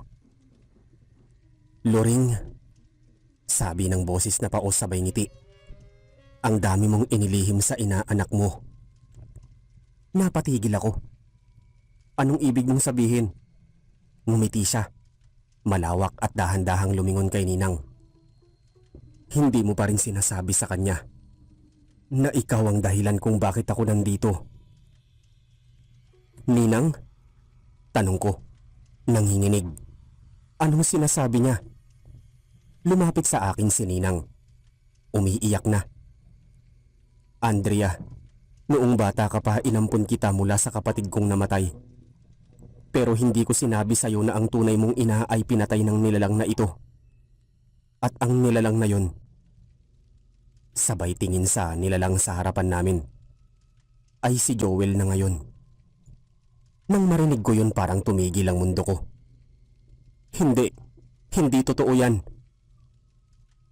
Loring, sabi ng boses na paos sabay ngiti. Ang dami mong inilihim sa inaanak mo. Napatigil ako. Anong ibig mong sabihin? Ngumiti siya. Malawak at dahan-dahang lumingon kay Ninang. hindi mo pa rin sinasabi sa kanya na ikaw ang dahilan kung bakit ako nandito. Ninang? Tanong ko, nanginginig. Anong sinasabi niya? Lumapit sa akin si Ninang. Umiiyak na. Andrea, noong bata ka pa inampun kita mula sa kapatid kong namatay. Pero hindi ko sinabi sa iyo na ang tunay mong ina ay pinatay ng nilalang na ito. At ang nilalang na yon, sabay tingin sa nilalang sa harapan namin, ay si Joel na ngayon. Nang marinig ko yun parang tumigil ang mundo ko. Hindi totoo yan.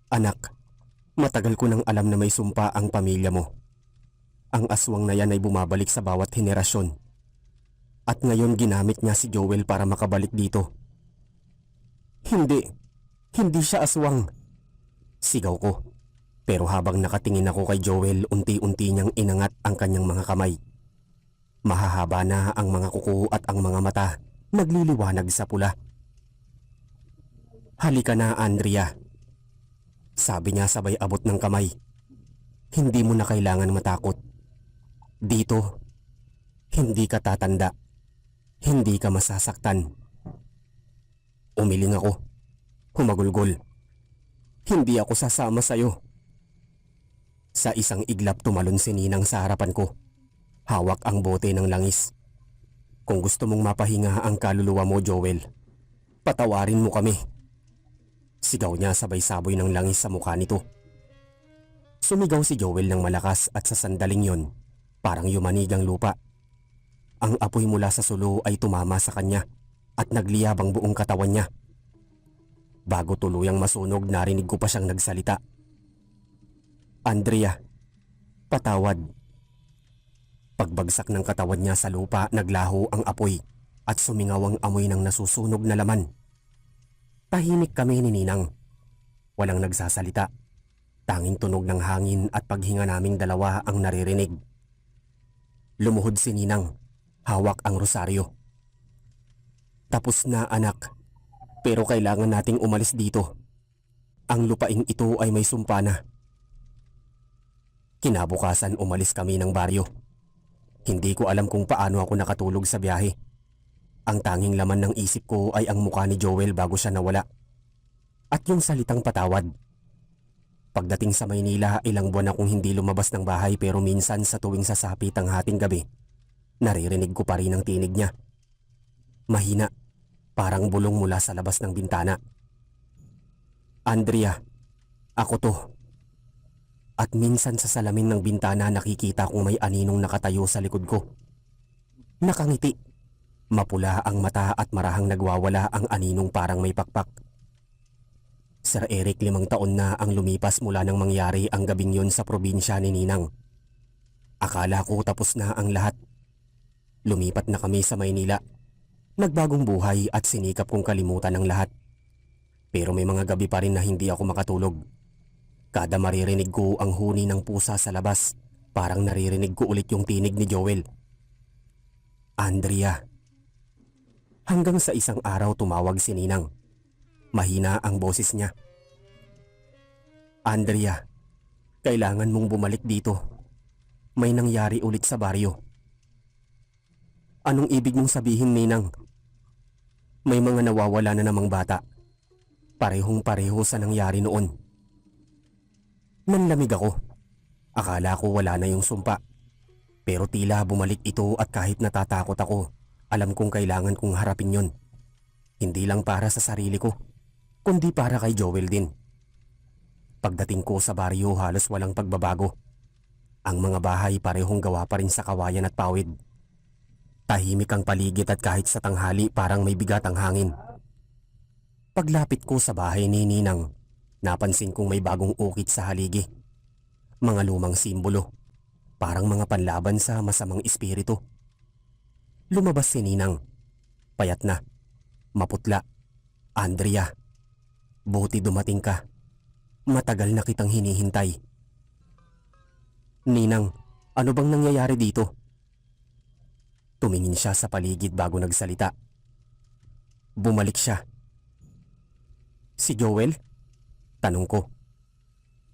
Anak, matagal ko nang alam na may sumpa ang pamilya mo. Ang aswang na yan ay bumabalik sa bawat henerasyon. At ngayon ginamit niya si Joel para makabalik dito. Hindi siya aswang. Sigaw ko. Pero habang nakatingin ako kay Joel, unti-unti niyang inangat ang kanyang mga kamay. Mahahaba na ang mga kuko at ang mga mata nagliliwanag sa pula. Halika na, Andrea. Sabi niya sabay abot ng kamay. Hindi mo na kailangan matakot. Dito, hindi ka tatanda. Hindi ka masasaktan. Umiling ako. Humagulgol. Hindi ako sasama sa'yo. Sa isang iglap tumalon si Ninang sa harapan ko. Hawak ang bote ng langis. Kung gusto mong mapahinga ang kaluluwa mo, Joel, patawarin mo kami. Sigaw niya sabay saboy ng langis sa mukha nito. Sumigaw si Joel ng malakas at sa sandaling yon, parang yumanig ang lupa. Ang apoy mula sa sulo ay tumama sa kanya at nagliyab ang buong katawan niya. Bago tuluyang masunog, narinig ko pa siyang nagsalita. Andrea, patawad. Pagbagsak ng katawan niya sa lupa, naglaho ang apoy at sumingaw ang amoy ng nasusunog na laman. Tahimik kami ni Ninang. Walang nagsasalita. Tanging tunog ng hangin at paghinga naming dalawa ang naririnig. Lumuhod si Ninang. Hawak ang rosaryo. Tapos na, anak. Pero kailangan nating umalis dito. Ang lupaing ito ay may sumpa na. Kinabukasan umalis kami ng baryo. Hindi ko alam kung paano ako nakatulog sa biyahe. Ang tanging laman ng isip ko ay ang mukha ni Joel bago siya nawala. At yung salitang patawad. Pagdating sa Maynila, ilang buwan akong hindi lumabas ng bahay pero minsan sa tuwing sasapit ang hating gabi, naririnig ko pa rin ang tinig niya. Mahina, parang bulong mula sa labas ng bintana. Andrea, ako to. At minsan sa salamin ng bintana nakikita kong may aninong nakatayo sa likod ko. Nakangiti. Mapula ang mata at marahang nagwawala ang aninong parang may pakpak. Sir Eric, 5 taon na ang lumipas mula nang mangyari ang gabing yon sa probinsya ni Ninang. Akala ko tapos na ang lahat. Lumipat na kami sa Maynila. Nagbagong buhay at sinikap kong kalimutan ang lahat. Pero may mga gabi pa rin na hindi ako makatulog. Kada maririnig ko ang huni ng pusa sa labas, parang naririnig ko ulit yung tinig ni Joel. Andrea. Hanggang sa isang araw tumawag si Ninang. Mahina ang boses niya. Andrea, kailangan mong bumalik dito. May nangyari ulit sa baryo. Anong ibig mong sabihin, Ninang? May mga nawawala na namang bata. Parehong-pareho sa nangyari noon. Nanlamig ako. Akala ko wala na yung sumpa. Pero tila bumalik ito at kahit natatakot ako, alam kong kailangan kong harapin yon. Hindi lang para sa sarili ko, kundi para kay Joel din. Pagdating ko sa baryo halos walang pagbabago. Ang mga bahay parehong gawa pa rin sa kawayan at pawid. Tahimik ang paligid at kahit sa tanghali parang may bigat ang hangin. Paglapit ko sa bahay ni Ninang, napansin kong may bagong ukit sa haligi. Mga lumang simbolo, parang mga panlaban sa masamang espiritu. Lumabas si Ninang. Payat na, maputla. Andrea, buti dumating ka. Matagal na kitang hinihintay. Ninang, ano bang nangyayari dito? Tumingin siya sa paligid bago nagsalita. Bumalik siya. Si Joel? Tanong ko.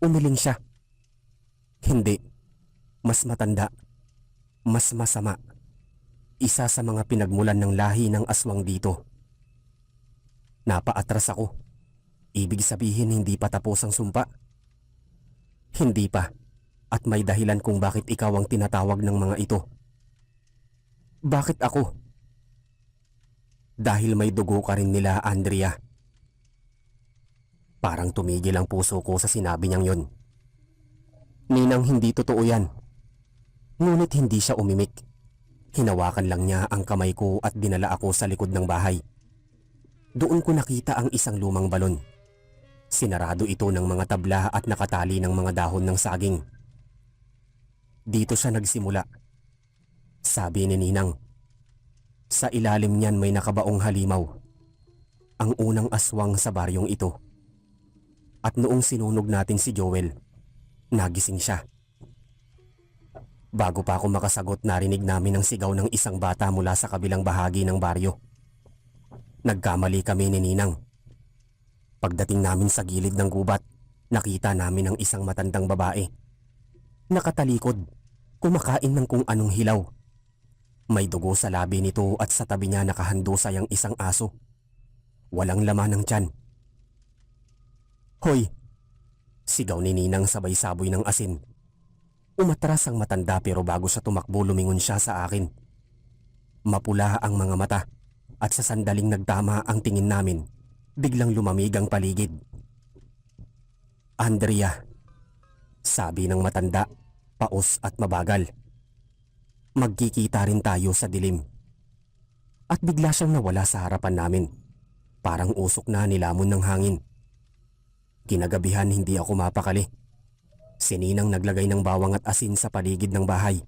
Umiling siya. Hindi. Mas matanda. Mas masama. Isa sa mga pinagmulan ng lahi ng aswang dito. Napaatras ako. Ibig sabihin hindi pa tapos ang sumpa? Hindi pa. At may dahilan kung bakit ikaw ang tinatawag ng mga ito. Bakit ako? Dahil may dugo ka rin nila, Andrea. Parang tumigil ang puso ko sa sinabi niyang yon. Ninang, hindi totoo yan. Ngunit hindi siya umimik. Hinawakan lang niya ang kamay ko at dinala ako sa likod ng bahay. Doon ko nakita ang isang lumang balon. Sinarado ito ng mga tabla at nakatali ng mga dahon ng saging. Dito siya nagsimula. Sabi ni Ninang. Sa ilalim niyan may nakabaong halimaw. Ang unang aswang sa baryong ito. At noong sinunog natin si Joel, nagising siya. Bago pa ako makasagot, narinig namin ang sigaw ng isang bata mula sa kabilang bahagi ng baryo. Nagkamali kami ni Ninang. Pagdating namin sa gilid ng gubat, nakita namin ang isang matandang babae. Nakatalikod, kumakain ng kung anong hilaw. May dugo sa labi nito at sa tabi niya nakahandusay ang isang aso. Walang laman ng tiyan. Hoy! Sigaw ni Ninang sabay saboy ng asin. Umatras ang matanda pero bago siya tumakbo lumingon siya sa akin. Mapula ang mga mata at sa sandaling nagtama ang tingin namin, biglang lumamig ang paligid. Andrea, sabi ng matanda, paos at mabagal. Magkikita rin tayo sa dilim. At bigla siyang nawala sa harapan namin. Parang usok na nilamon ng hangin. Kinagabihan hindi ako mapakali. Si Ninang naglagay ng bawang at asin sa paligid ng bahay.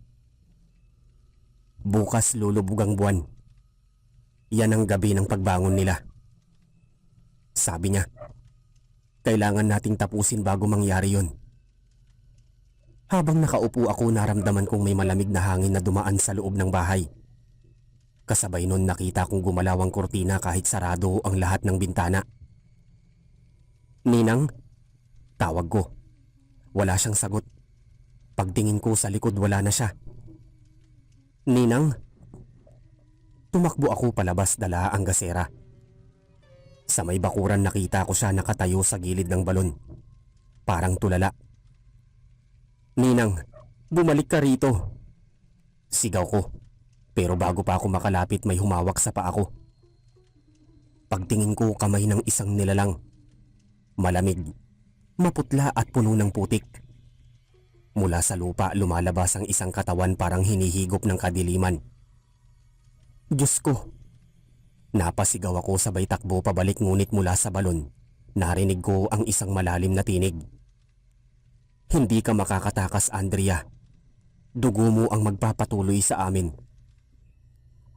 Bukas lulubog ang buwan. Yan ang gabi ng pagbangon nila. Sabi niya, kailangan nating tapusin bago mangyari yon. Habang nakaupo ako, naramdaman kong may malamig na hangin na dumaan sa loob ng bahay. Kasabay nun nakita kong gumalaw ang kurtina kahit sarado ang lahat ng bintana. Ninang, tawag ko. Wala siyang sagot. Pagtingin ko sa likod, wala na siya. Ninang? Tumakbo ako palabas, dala ang gasera. Sa may bakuran nakita ko siya nakatayo sa gilid ng balon. Parang tulala. Ninang, bumalik ka rito. Sigaw ko. Pero bago pa ako makalapit may humawak sa paa ko. Pagtingin ko, kamay ng isang nilalang. Malamig, maputla at puno ng putik. Mula sa lupa lumalabas ang isang katawan parang hinihigop ng kadiliman. Diyos ko! Napasigaw ako sabay takbo pabalik, ngunit mula sa balon, narinig ko ang isang malalim na tinig. Hindi ka makakatakas, Andrea. Dugo mo ang magpapatuloy sa amin.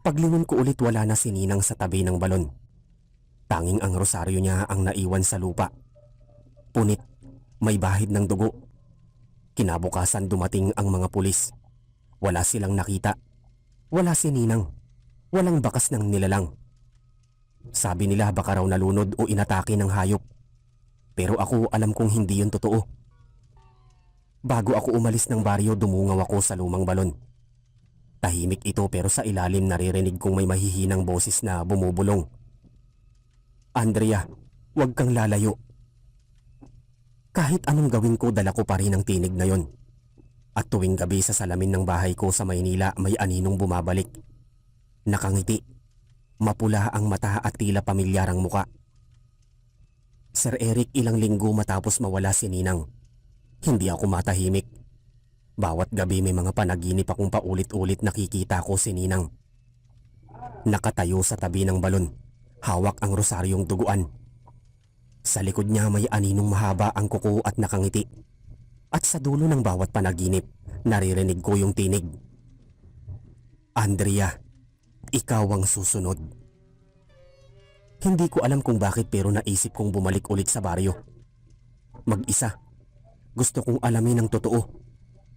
Paglingon ko ulit, wala na si Ninang sa tabi ng balon. Tanging ang rosaryo niya ang naiwan sa lupa. Punit, may bahid ng dugo. Kinabukasan dumating ang mga pulis. Wala silang nakita. Wala si Ninang. Walang bakas ng nilalang. Sabi nila baka raw nalunod o inatake ng hayop. Pero ako alam kong hindi yun totoo. Bago ako umalis ng baryo, dumungaw ako sa lumang balon. Tahimik ito pero sa ilalim naririnig kong may mahihinang boses na bumubulong. Andrea, huwag kang lalayo. Kahit anong gawin ko, dala ko pa rin ang tinig na yon. At tuwing gabi sa salamin ng bahay ko sa Maynila, may aninong bumabalik. Nakangiti, mapula ang mata at tila pamilyar ang muka. Sir Eric, ilang linggo matapos mawala si Ninang, hindi ako matahimik. Bawat gabi may mga panaginip akong paulit-ulit nakikita ko si Ninang. Nakatayo sa tabi ng balon, hawak ang rosaryong duguan. Sa likod niya may aninong mahaba ang kuko at nakangiti. At sa dulo ng bawat panaginip, naririnig ko yung tinig. Andrea, ikaw ang susunod. Hindi ko alam kung bakit pero naisip kong bumalik ulit sa baryo. Mag-isa. Gusto kong alamin ang totoo.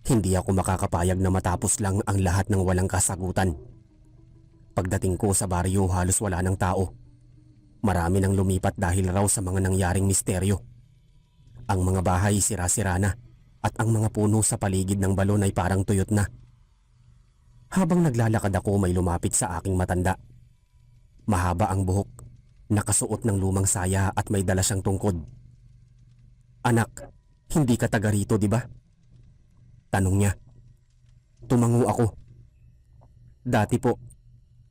Hindi ako makakapayag na matapos lang ang lahat ng walang kasagutan. Pagdating ko sa baryo, halos wala ng tao. Marami nang lumipat dahil raw sa mga nangyaring misteryo. Ang mga bahay sira-sira na at ang mga puno sa paligid ng balon ay parang tuyot na. Habang naglalakad ako may lumapit sa aking matanda. Mahaba ang buhok, nakasuot ng lumang saya at may dala siyang tungkod. "Anak, hindi ka taga rito, di ba?" Tanong niya. Tumango ako. "Dati po,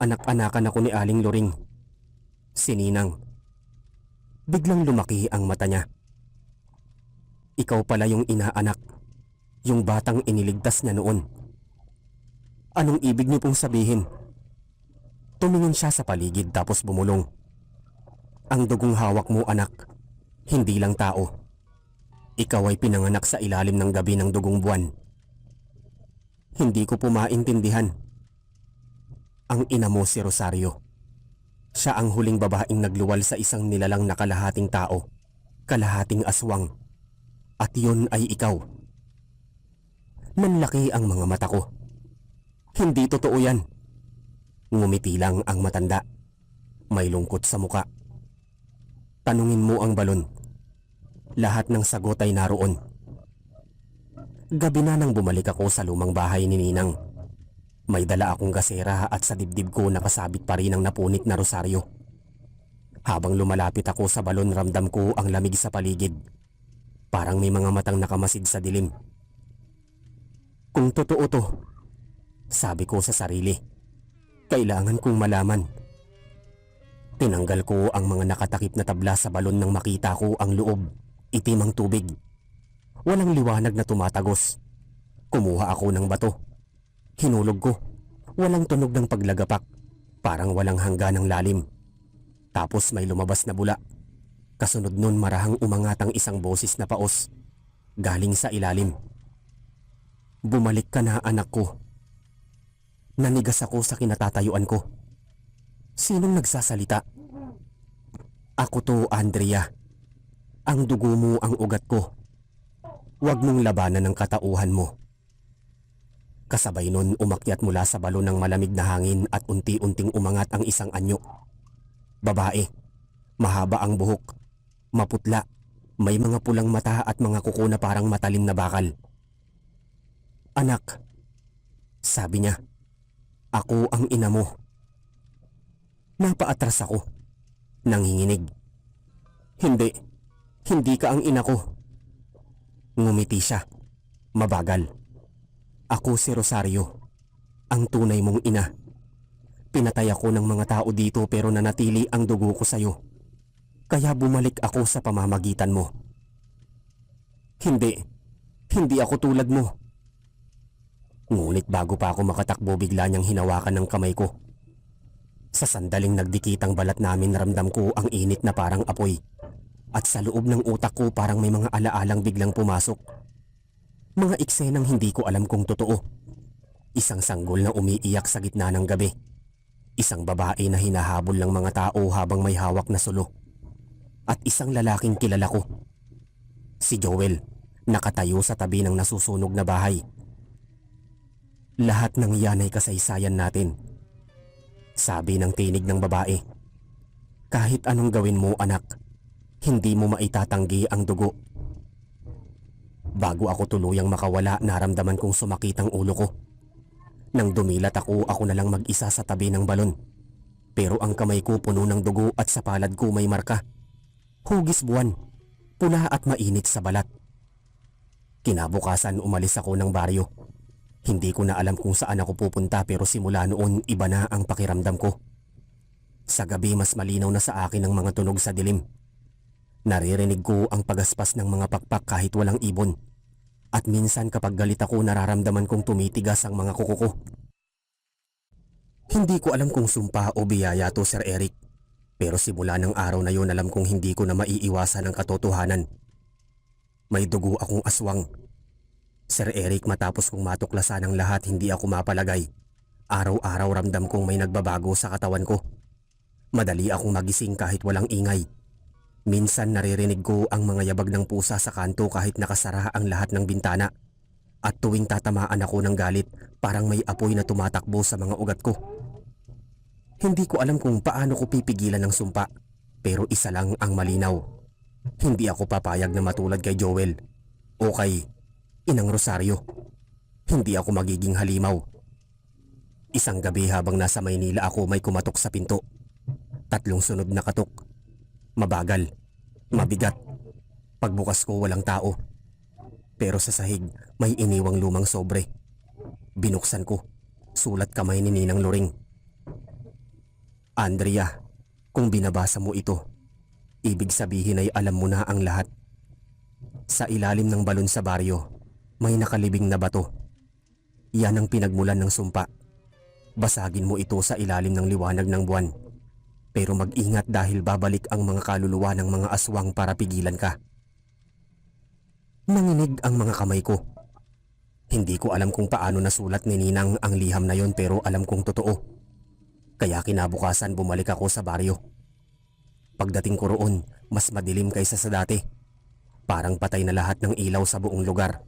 anak-anakan ako ni Aling Loring." Sininang. Biglang lumaki ang mata niya. "Ikaw pala yung inaanak, yung batang iniligtas niya noon. Anong ibig niyo pong sabihin?" Tumingin siya sa paligid tapos bumulong. "Ang dugong hawak mo, anak, hindi lang tao. Ikaw ay pinanganak sa ilalim ng gabi ng dugong buwan." Hindi ko po maintindihan. "Ang ina mo si Rosario. Siya ang huling babaeng nagluwal sa isang nilalang na kalahating tao, kalahating aswang. At yun ay ikaw." Nanlaki ang mga mata ko. "Hindi totoo yan." Ngumiti lang ang matanda. May lungkot sa muka. "Tanungin mo ang balon. Lahat ng sagot ay naroon." Gabi na nang bumalik ako sa lumang bahay ni Ninang. May dala akong gasera at sa dibdib ko nakasabit pa rin ang napunit na rosaryo. Habang lumalapit ako sa balon ramdam ko ang lamig sa paligid. Parang may mga matang nakamasid sa dilim. "Kung totoo to," sabi ko sa sarili, "kailangan kong malaman." Tinanggal ko ang mga nakatakip na tabla sa balon nang makita ko ang loob, itim ang tubig. Walang liwanag na tumatagos. Kumuha ako ng bato. Hinulog ko. Walang tunog ng paglagapak. Parang walang hanggan ng lalim. Tapos may lumabas na bula. Kasunod nun marahang umangat ang isang boses na paos. Galing sa ilalim. "Bumalik ka na, anak ko." Nanigas ako sa kinatatayuan ko. Sinong nagsasalita? "Ako to, Andrea. Ang dugo mo ang ugat ko. Huwag mong labanan ang katauhan mo." Kasabay nun umakyat mula sa balon ng malamig na hangin at unti-unting umangat ang isang anyo. Babae. Mahaba ang buhok. Maputla. May mga pulang mata at mga kuko na parang matalim na bakal. "Anak," sabi niya, "ako ang ina mo." Napaatras ako. Nanginginig. "Hindi. Hindi ka ang ina ko." Ngumiti siya. Mabagal. "Ako si Rosario. Ang tunay mong ina. Pinatay ako ng mga tao dito pero nanatili ang dugo ko sa'yo. Kaya bumalik ako sa pamamagitan mo." "Hindi. Hindi ako tulad mo." Ngunit bago pa ako makatakbo bigla niyang hinawakan ng kamay ko. Sa sandaling nagdikitang balat namin ramdam ko ang init na parang apoy. At sa loob ng utak ko parang may mga alaalang biglang pumasok. Mga eksenang hindi ko alam kung totoo. Isang sanggol na umiiyak sa gitna ng gabi. Isang babae na hinahabol ng mga tao habang may hawak na sulo. At isang lalaking kilala ko. Si Joel, nakatayo sa tabi ng nasusunog na bahay. "Lahat ng yan ay kasaysayan natin," sabi ng tinig ng babae. "Kahit anong gawin mo, anak, hindi mo maitatanggi ang dugo." Bago ako tuluyang makawala, naramdaman kong sumakit ang ulo ko. Nang dumilat ako na lang mag-isa sa tabi ng balon. Pero ang kamay ko puno ng dugo at sa palad ko may marka. Hugis buwan, pula at mainit sa balat. Kinabukasan umalis ako ng baryo. Hindi ko na alam kung saan ako pupunta pero simula noon iba na ang pakiramdam ko. Sa gabi mas malinaw na sa akin ang mga tunog sa dilim. Naririnig ko ang pagaspas ng mga pakpak kahit walang ibon. At minsan kapag galit ako nararamdaman kong tumitigas ang mga kuko ko. Hindi ko alam kung sumpa o biyaya to, Sir Eric. Pero simula ng araw na yon alam kong hindi ko na maiiwasan ang katotohanan. May dugo akong aswang. Sir Eric, matapos kong matuklasan ang lahat hindi ako mapalagay. Araw-araw ramdam kong may nagbabago sa katawan ko. Madali akong magising kahit walang ingay. Minsan naririnig ko ang mga yabag ng pusa sa kanto kahit nakasara ang lahat ng bintana. At tuwing tatamaan ako ng galit, parang may apoy na tumatakbo sa mga ugat ko. Hindi ko alam kung paano ko pipigilan ng sumpa, pero isa lang ang malinaw. Hindi ako papayag na matulad kay Joel o kay Inang Rosario. Hindi ako magiging halimaw. Isang gabi habang nasa Maynila ako may kumatok sa pinto. 3 sunod na katok. Mabagal, mabigat. Pagbukas ko walang tao. Pero sa sahig may iniwang lumang sobre. Binuksan ko. Sulat kamay ni Ninang Loring. Andrea, kung binabasa mo ito, ibig sabihin ay alam mo na ang lahat. Sa ilalim ng balon sa baryo, may nakalibing na bato. Yan ang pinagmulan ng sumpa. Basagin mo ito sa ilalim ng liwanag ng buwan. Pero mag-ingat dahil babalik ang mga kaluluwa ng mga aswang para pigilan ka. Nanginig ang mga kamay ko. Hindi ko alam kung paano nasulat ni Ninang ang liham na yon pero alam kong totoo. Kaya kinabukasan bumalik ako sa baryo. Pagdating ko roon, mas madilim kaysa sa dati. Parang patay na lahat ng ilaw sa buong lugar.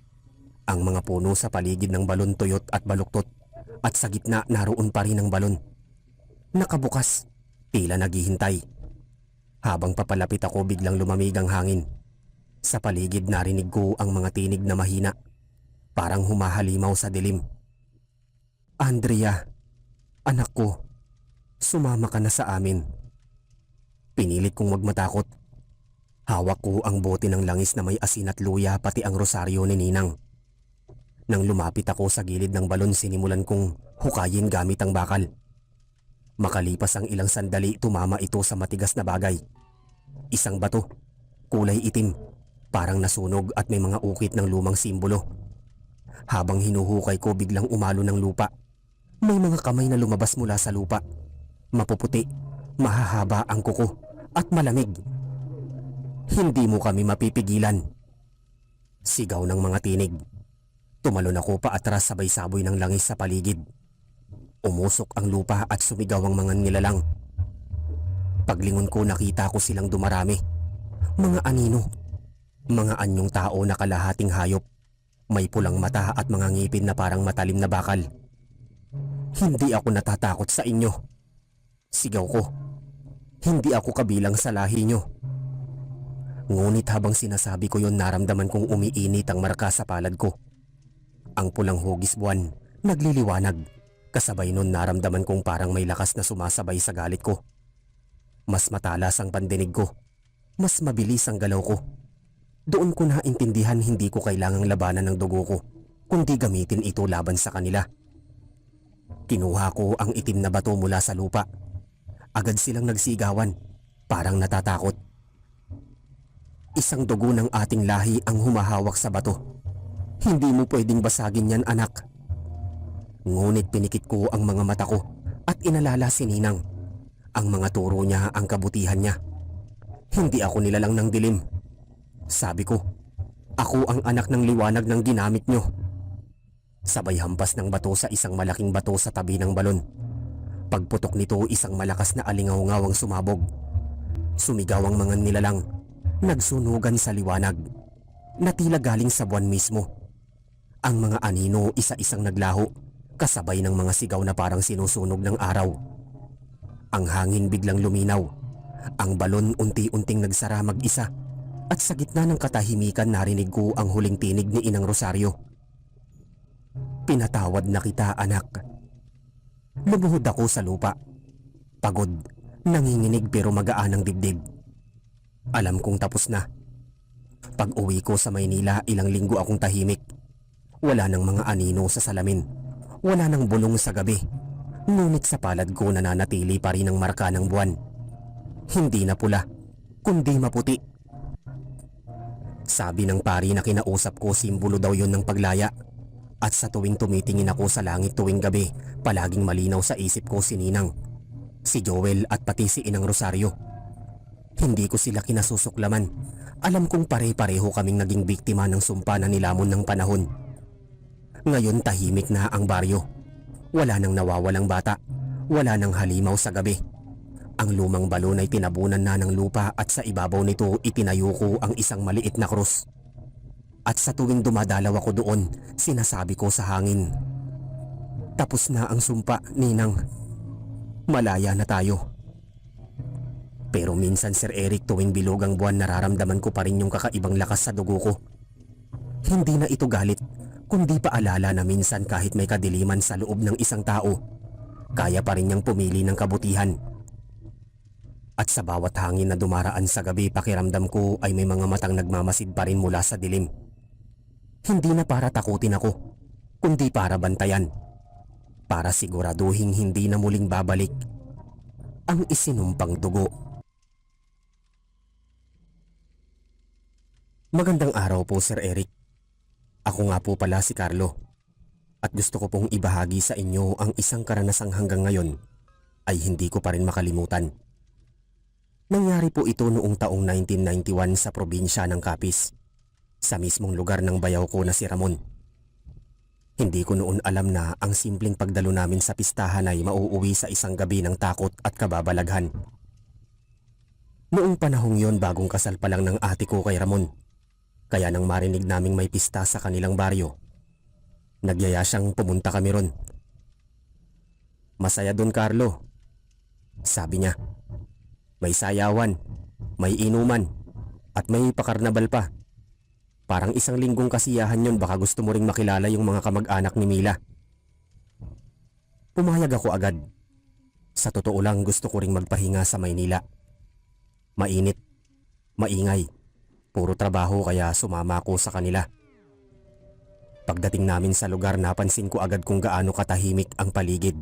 Ang mga puno sa paligid ng balon tuyot at baluktot at sa gitna naroon pa rin ang balon. Nakabukas, tila naghihintay. Habang papalapit ako biglang lumamig ang hangin. Sa paligid narinig ko ang mga tinig na mahina. Parang humahalimaw sa dilim. Andrea, anak ko, sumama ka na sa amin. Pinilit kong wag matakot. Hawak ko ang bote ng langis na may asin at luya pati ang rosaryo ni Ninang. Nang lumapit ako sa gilid ng balon sinimulan kong hukayin gamit ang bakal. Makalipas ang ilang sandali tumama ito sa matigas na bagay. Isang bato, kulay itim, parang nasunog at may mga ukit ng lumang simbolo. Habang hinuhukay ko biglang umalo ng lupa. May mga kamay na lumabas mula sa lupa. Mapuputi, mahahaba ang kuko at malamig. Hindi mo kami mapipigilan. Sigaw ng mga tinig. Tumalon ako paatras sabay saboy ng langis sa paligid. Umusok ang lupa at sumigaw ang mga nilalang. Paglingon ko nakita ko silang dumarami. Mga anino. Mga anyong tao na kalahating hayop. May pulang mata at mga ngipin na parang matalim na bakal. Hindi ako natatakot sa inyo. Sigaw ko. Hindi ako kabilang sa lahi nyo. Ngunit habang sinasabi ko yon naramdaman kong umiinit ang marka sa palad ko. Ang pulang hugis buwan, nagliliwanag. Kasabay nun naramdaman kong parang may lakas na sumasabay sa galit ko. Mas matalas ang pandinig ko. Mas mabilis ang galaw ko. Doon ko naintindihan hindi ko kailangang labanan ng dugo ko, kundi gamitin ito laban sa kanila. Kinuha ko ang itim na bato mula sa lupa. Agad silang nagsigawan, parang natatakot. Isang dugo ng ating lahi ang humahawak sa bato. Hindi mo pwedeng basagin yan, anak. Ngunit pinikit ko ang mga mata ko at inalala si Ninang. Ang mga turo niya ang kabutihan niya. Hindi ako nilalang ng dilim. Sabi ko, ako ang anak ng liwanag ng ginamit nyo. Sabay hampas ng bato sa isang malaking bato sa tabi ng balon. Pagputok nito isang malakas na alingaw-ngaw ang sumabog. Sumigaw ang mga nilalang. Nagsunugan sa liwanag. Na tila galing sa buwan mismo. Ang mga anino isa-isang naglaho. Kasabay ng mga sigaw na parang sinusunog ng araw. Ang hangin biglang luminaw. Ang balon unti-unting nagsara mag-isa. At sa gitna ng katahimikan narinig ko ang huling tinig ni Inang Rosario. Pinatawad na kita, anak. Lumuhod ako sa lupa. Pagod, nanginginig pero magaan ang dibdib. Alam kong tapos na. Pag uwi ko sa Maynila, ilang linggo akong tahimik. Wala nang mga anino sa salamin. Wala nang bulong sa gabi. Ngunit sa palad ko nananatili pa rin ang marka ng buwan. Hindi na pula, kundi maputi. Sabi ng pari na kinausap ko, simbolo daw yon ng paglaya. At sa tuwing tumitingin ako sa langit tuwing gabi, palaging malinaw sa isip ko si Ninang, si Joel at pati si Inang Rosario. Hindi ko sila kinasusuklaman. Alam kong pare-pareho kaming naging biktima ng sumpa na nilamon ng panahon. Ngayon tahimik na ang baryo. Wala nang nawawalang bata. Wala nang halimaw sa gabi. Ang lumang balon ay tinabunan na ng lupa at sa ibabaw nito itinayo ko ang isang maliit na krus. At sa tuwing dumadalaw ako doon, sinasabi ko sa hangin, tapos na ang sumpa, Ninang. Malaya na tayo. Pero minsan Sir Eric, tuwing bilog ang buwan, nararamdaman ko pa rin yung kakaibang lakas sa dugo ko. Hindi na ito galit, kundi paalala na minsan kahit may kadiliman sa loob ng isang tao, kaya pa rin niyang pumili ng kabutihan. At sa bawat hangin na dumaraan sa gabi, pakiramdam ko ay may mga matang nagmamasid pa rin mula sa dilim. Hindi na para takutin ako, kundi para bantayan. Para siguraduhin hindi na muling babalik ang isinumpang dugo. Magandang araw po, Sir Eric. Ako nga po pala si Carlo. At gusto ko pong ibahagi sa inyo ang isang karanasang hanggang ngayon ay hindi ko pa rin makalimutan. Nangyari po ito noong taong 1991 sa probinsya ng Capiz, sa mismong lugar ng bayaw ko na si Ramon. Hindi ko noon alam na ang simpleng pagdalo namin sa pistahan ay mauuwi sa isang gabi ng takot at kababalaghan. Noong panahong yon, bagong kasal pa lang ng ate ko kay Ramon. Kaya nang marinig naming may pista sa kanilang baryo, nagyaya siyang pumunta kami ron. "Masaya dun, Carlo," sabi niya. "May sayawan, may inuman, at may pakarnabal pa. Parang isang linggong kasiyahan yon, baka gusto mo ring makilala yung mga kamag-anak ni Mila." Pumayag ako agad. Sa totoo lang, gusto ko ring magpahinga sa Maynila. Mainit, maingay, puro trabaho, kaya sumama ako sa kanila. Pagdating namin sa lugar, napansin ko agad kung gaano katahimik ang paligid.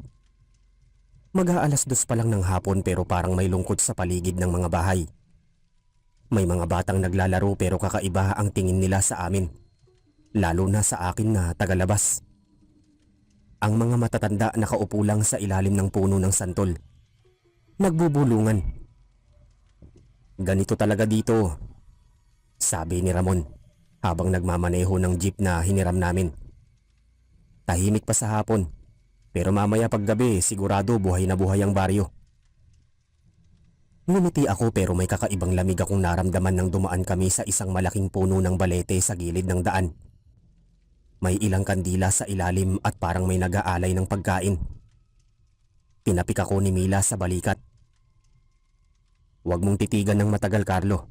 Mag-aalas 2 pa lang ng hapon, pero parang may lungkot sa paligid ng mga bahay. May mga batang naglalaro, pero kakaiba ang tingin nila sa amin, lalo na sa akin na tagalabas. Ang mga matatanda nakaupo lang sa ilalim ng puno ng santol, nagbubulungan. "Ganito talaga dito," sabi ni Ramon habang nagmamaneho ng jeep na hiniram namin. "Tahimik pa sa hapon, pero mamaya paggabi sigurado buhay na buhay ang baryo." Ngumiti ako, pero may kakaibang lamig akong naramdaman nang dumaan kami sa isang malaking puno ng balete sa gilid ng daan. May ilang kandila sa ilalim at parang may nag-aalay ng pagkain. Tinapik ako ni Mila sa balikat. "Huwag mong titigan ng matagal, Carlo,"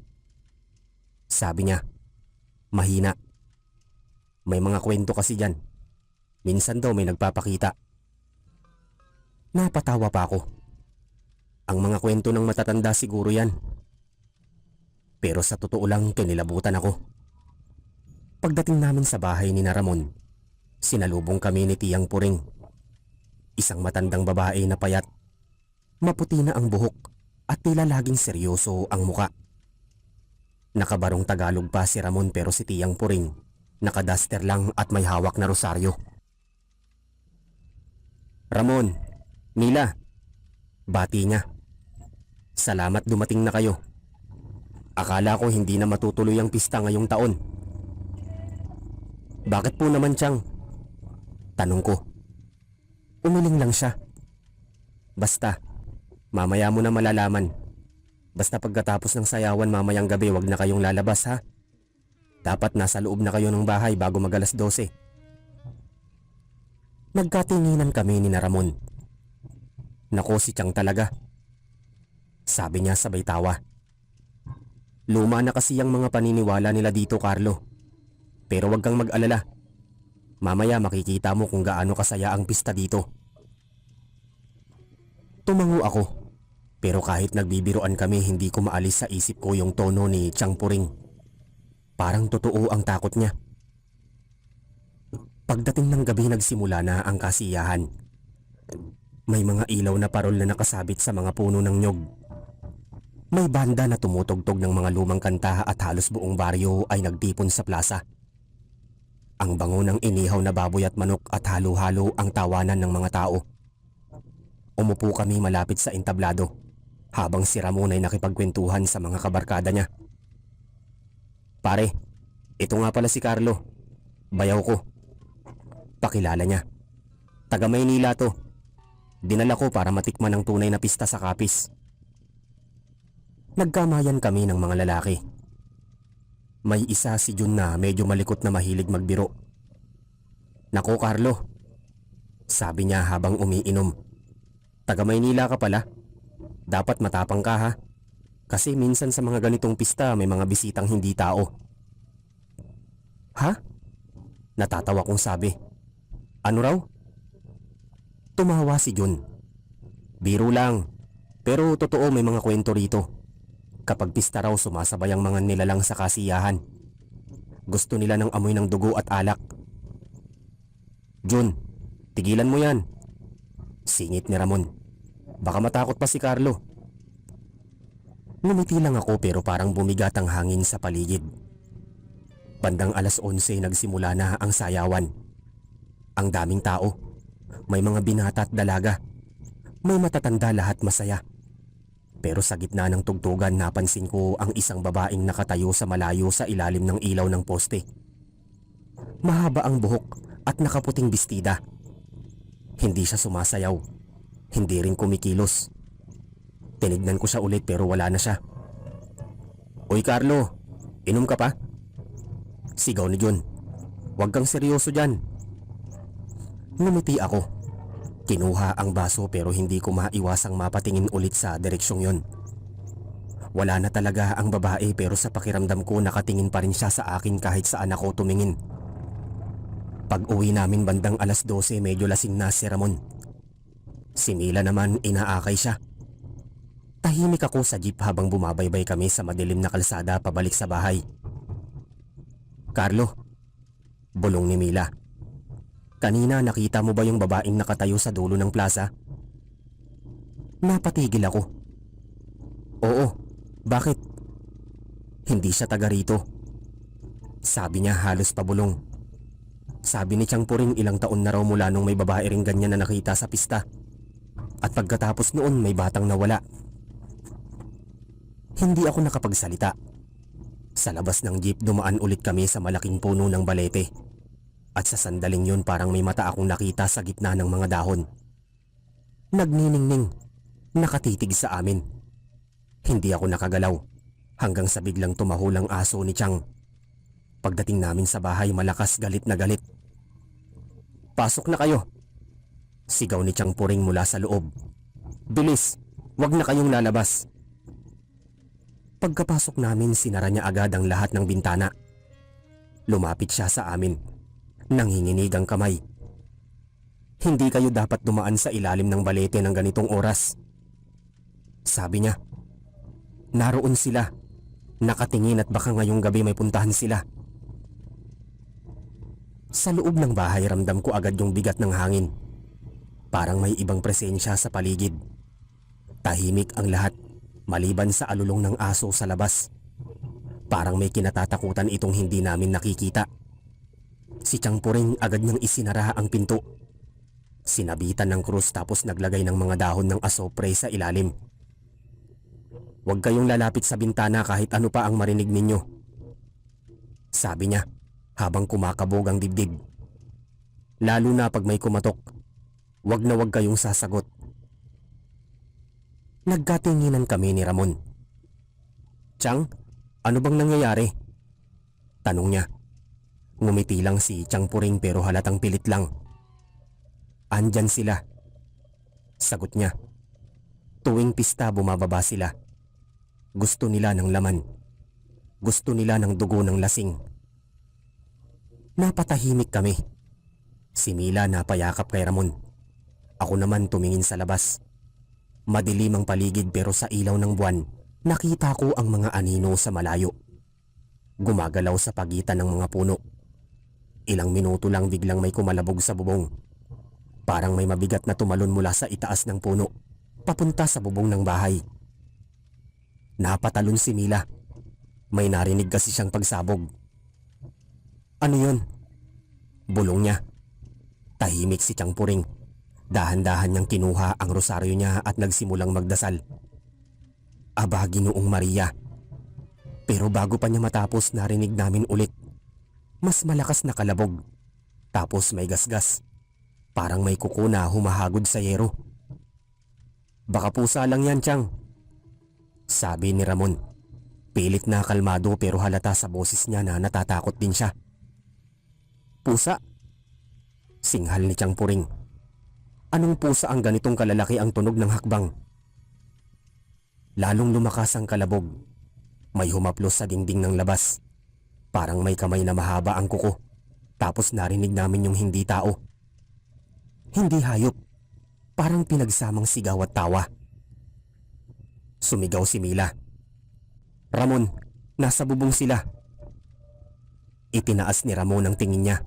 sabi niya. Mahina. "May mga kwento kasi dyan. Minsan daw may nagpapakita." Napatawa pa ako. Ang mga kwento ng matatanda siguro yan. Pero sa totoo lang, kinilabutan ako. Pagdating namin sa bahay ni Ramon, sinalubong kami ni Tiyang Puring. Isang matandang babae na payat, maputi na ang buhok at tila laging seryoso ang muka. Nakabarong Tagalog pa si Ramon, pero si Tiyang Puring nakadaster lang at may hawak na rosaryo. "Ramon, Mila," bati niya. "Salamat dumating na kayo. Akala ko hindi na matutuloy ang pista ngayong taon." "Bakit po naman, Tiyang?" tanong ko. Umiling lang siya. "Basta, mamaya mo na malalaman. Basta pagkatapos ng sayawan mamayang gabi, wag na kayong lalabas, ha? Dapat nasa loob na kayo ng bahay bago mag-alas 12. Nagkatinginan kami ni Ramon. "Nako, si Tiyang talaga," sabi niya sabay tawa. "Luma na kasi ang mga paniniwala nila dito, Carlo. Pero wag kang mag-alala. Mamaya makikita mo kung gaano kasaya ang pista dito." Tumango ako, pero kahit nagbibiroan kami, hindi ko maalis sa isip ko yung tono ni Tiyang Puring. Parang totoo ang takot niya. Pagdating ng gabi, nagsimula na ang kasiyahan. May mga ilaw na parol na nakasabit sa mga puno ng nyog. May banda na tumutugtog ng mga lumang kanta at halos buong baryo ay nagtipon sa plaza. Ang bango ng inihaw na baboy at manok at halo-halo ang tawanan ng mga tao. Umupo kami malapit sa entablado habang si Ramon ay nakipagkwentuhan sa mga kabarkada niya. "Pare, ito nga pala si Carlo. Bayaw ko." Pakilala niya. "Taga Maynila to. Dinala ko para matikman ang tunay na pista sa Capiz." Nagkamayan kami ng mga lalaki. May isa si Jun na medyo malikot na mahilig magbiro. "Nako, Carlo," sabi niya habang umiinom. "Taga Maynila ka pala. Dapat matapang ka, ha? Kasi minsan sa mga ganitong pista may mga bisitang hindi tao. Ha? Natatawa kong sabi. Ano raw? Tumawa si Jun. Biro lang. Pero totoo may mga kwento rito. Kapag pista raw sumasabay ang mga nilalang sa kasiyahan. Gusto nila ng amoy ng dugo at alak. Jun, tigilan mo yan. Singit ni Ramon. Baka matakot pa si Carlo. Ngumiti lang ako pero parang bumigat ang hangin sa paligid. Bandang 11:00 nagsimula na ang sayawan. Ang daming tao. May mga binata at dalaga. May matatanda, lahat masaya. Pero sa gitna ng tugtugan napansin ko ang isang babaeng nakatayo sa malayo sa ilalim ng ilaw ng poste. Mahaba ang buhok at nakaputing bestida. Hindi siya sumasayaw. Hindi rin kumikilos. Tinignan ko siya ulit pero wala na siya. Uy Carlo, inom ka pa? Sigaw ni Jun. Huwag kang seryoso dyan. Ngumiti ako. Kinuha ang baso pero hindi ko maiwasang mapatingin ulit sa direksyong yon. Wala na talaga ang babae pero sa pakiramdam ko nakatingin pa rin siya sa akin kahit saan ako tumingin. Pag uwi namin bandang 12:00 medyo lasing na si Ramon. Si Mila naman inaakay siya. Tahimik ako sa jeep habang bumabaybay kami sa madilim na kalsada pabalik sa bahay. Carlo, bulong ni Mila. Kanina nakita mo ba yung babaeng nakatayo sa dulo ng plaza? Napatigil ako. Oo, bakit? Hindi siya taga rito. Sabi niya halos pabulong. Sabi ni Chang Puring ilang taon na raw mula nung may babae ring ganyan na nakita sa pista. At pagkatapos noon may batang nawala. Hindi ako nakapagsalita. Sa labas ng jeep dumaan ulit kami sa malaking puno ng balete. At sa sandaling yun parang may mata akong nakita sa gitna ng mga dahon. Nagniningning, nakatitig sa amin. Hindi ako nakagalaw hanggang sa biglang tumahol ang aso ni Chang. Pagdating namin sa bahay malakas galit na galit. Pasok na kayo! Sigaw ni Chang Puring mula sa loob. Bilis! Wag na kayong lalabas! Pagkapasok namin sinara niya agad ang lahat ng bintana. Lumapit siya sa amin. Nanginginig ang kamay. Hindi kayo dapat dumaan sa ilalim ng balete ng ganitong oras. Sabi niya. Naroon sila. Nakatingin at baka ngayong gabi may puntahan sila. Sa loob ng bahay ramdam ko agad yung bigat ng hangin. Parang may ibang presensya sa paligid. Tahimik ang lahat maliban sa alulong ng aso sa labas. Parang may kinatatakutan itong hindi namin nakikita. Si Chang Puring agad niyang isinara ang pinto. Sinabitan ng krus tapos naglagay ng mga dahon ng asopre sa ilalim. Huwag kayong lalapit sa bintana kahit ano pa ang marinig ninyo. Sabi niya habang kumakabog ang dibdib. Lalo na pag may kumatok. Huwag na huwag kayong sasagot. Nagkatinginan kami ni Ramon. Chang, ano bang nangyayari? Tanong niya. Ngumiti lang si Chang Puring pero halatang pilit lang. Andyan sila. Sagot niya. Tuwing pista bumababa sila. Gusto nila ng laman. Gusto nila ng dugo ng lasing. Napatahimik kami. Si Mila napayakap kay Ramon. Ako naman tumingin sa labas. Madilim ang paligid pero sa ilaw ng buwan, nakita ko ang mga anino sa malayo. Gumagalaw sa pagitan ng mga puno. Ilang minuto lang biglang may kumalabog sa bubong. Parang may mabigat na tumalon mula sa itaas ng puno, papunta sa bubong ng bahay. Napatalon si Mila. May narinig kasi siyang pagsabog. Ano yun? Bulong niya. Tahimik si Chang Puring. Dahan-dahan niyang kinuha ang rosaryo niya at nagsimulang magdasal. Aba, Ginoong Maria. Pero bago pa niya matapos narinig namin ulit. Mas malakas na kalabog. Tapos may gasgas. Parang may kuko na humahagod sa yero. Baka pusa lang yan, Chang. Sabi ni Ramon. Pilit na kalmado pero halata sa boses niya na natatakot din siya. Pusa? Singhal ni Chang Puring. Anong pusa ang ganitong kalalaki ang tunog ng hakbang? Lalong lumakas ang kalabog. May humaplos sa dingding ng labas. Parang may kamay na mahaba ang kuko. Tapos narinig namin yung hindi tao. Hindi hayop. Parang pinagsamang sigaw at tawa. Sumigaw si Mila. "Ramon, nasa bubong sila." Itinaas ni Ramon ang tingin niya.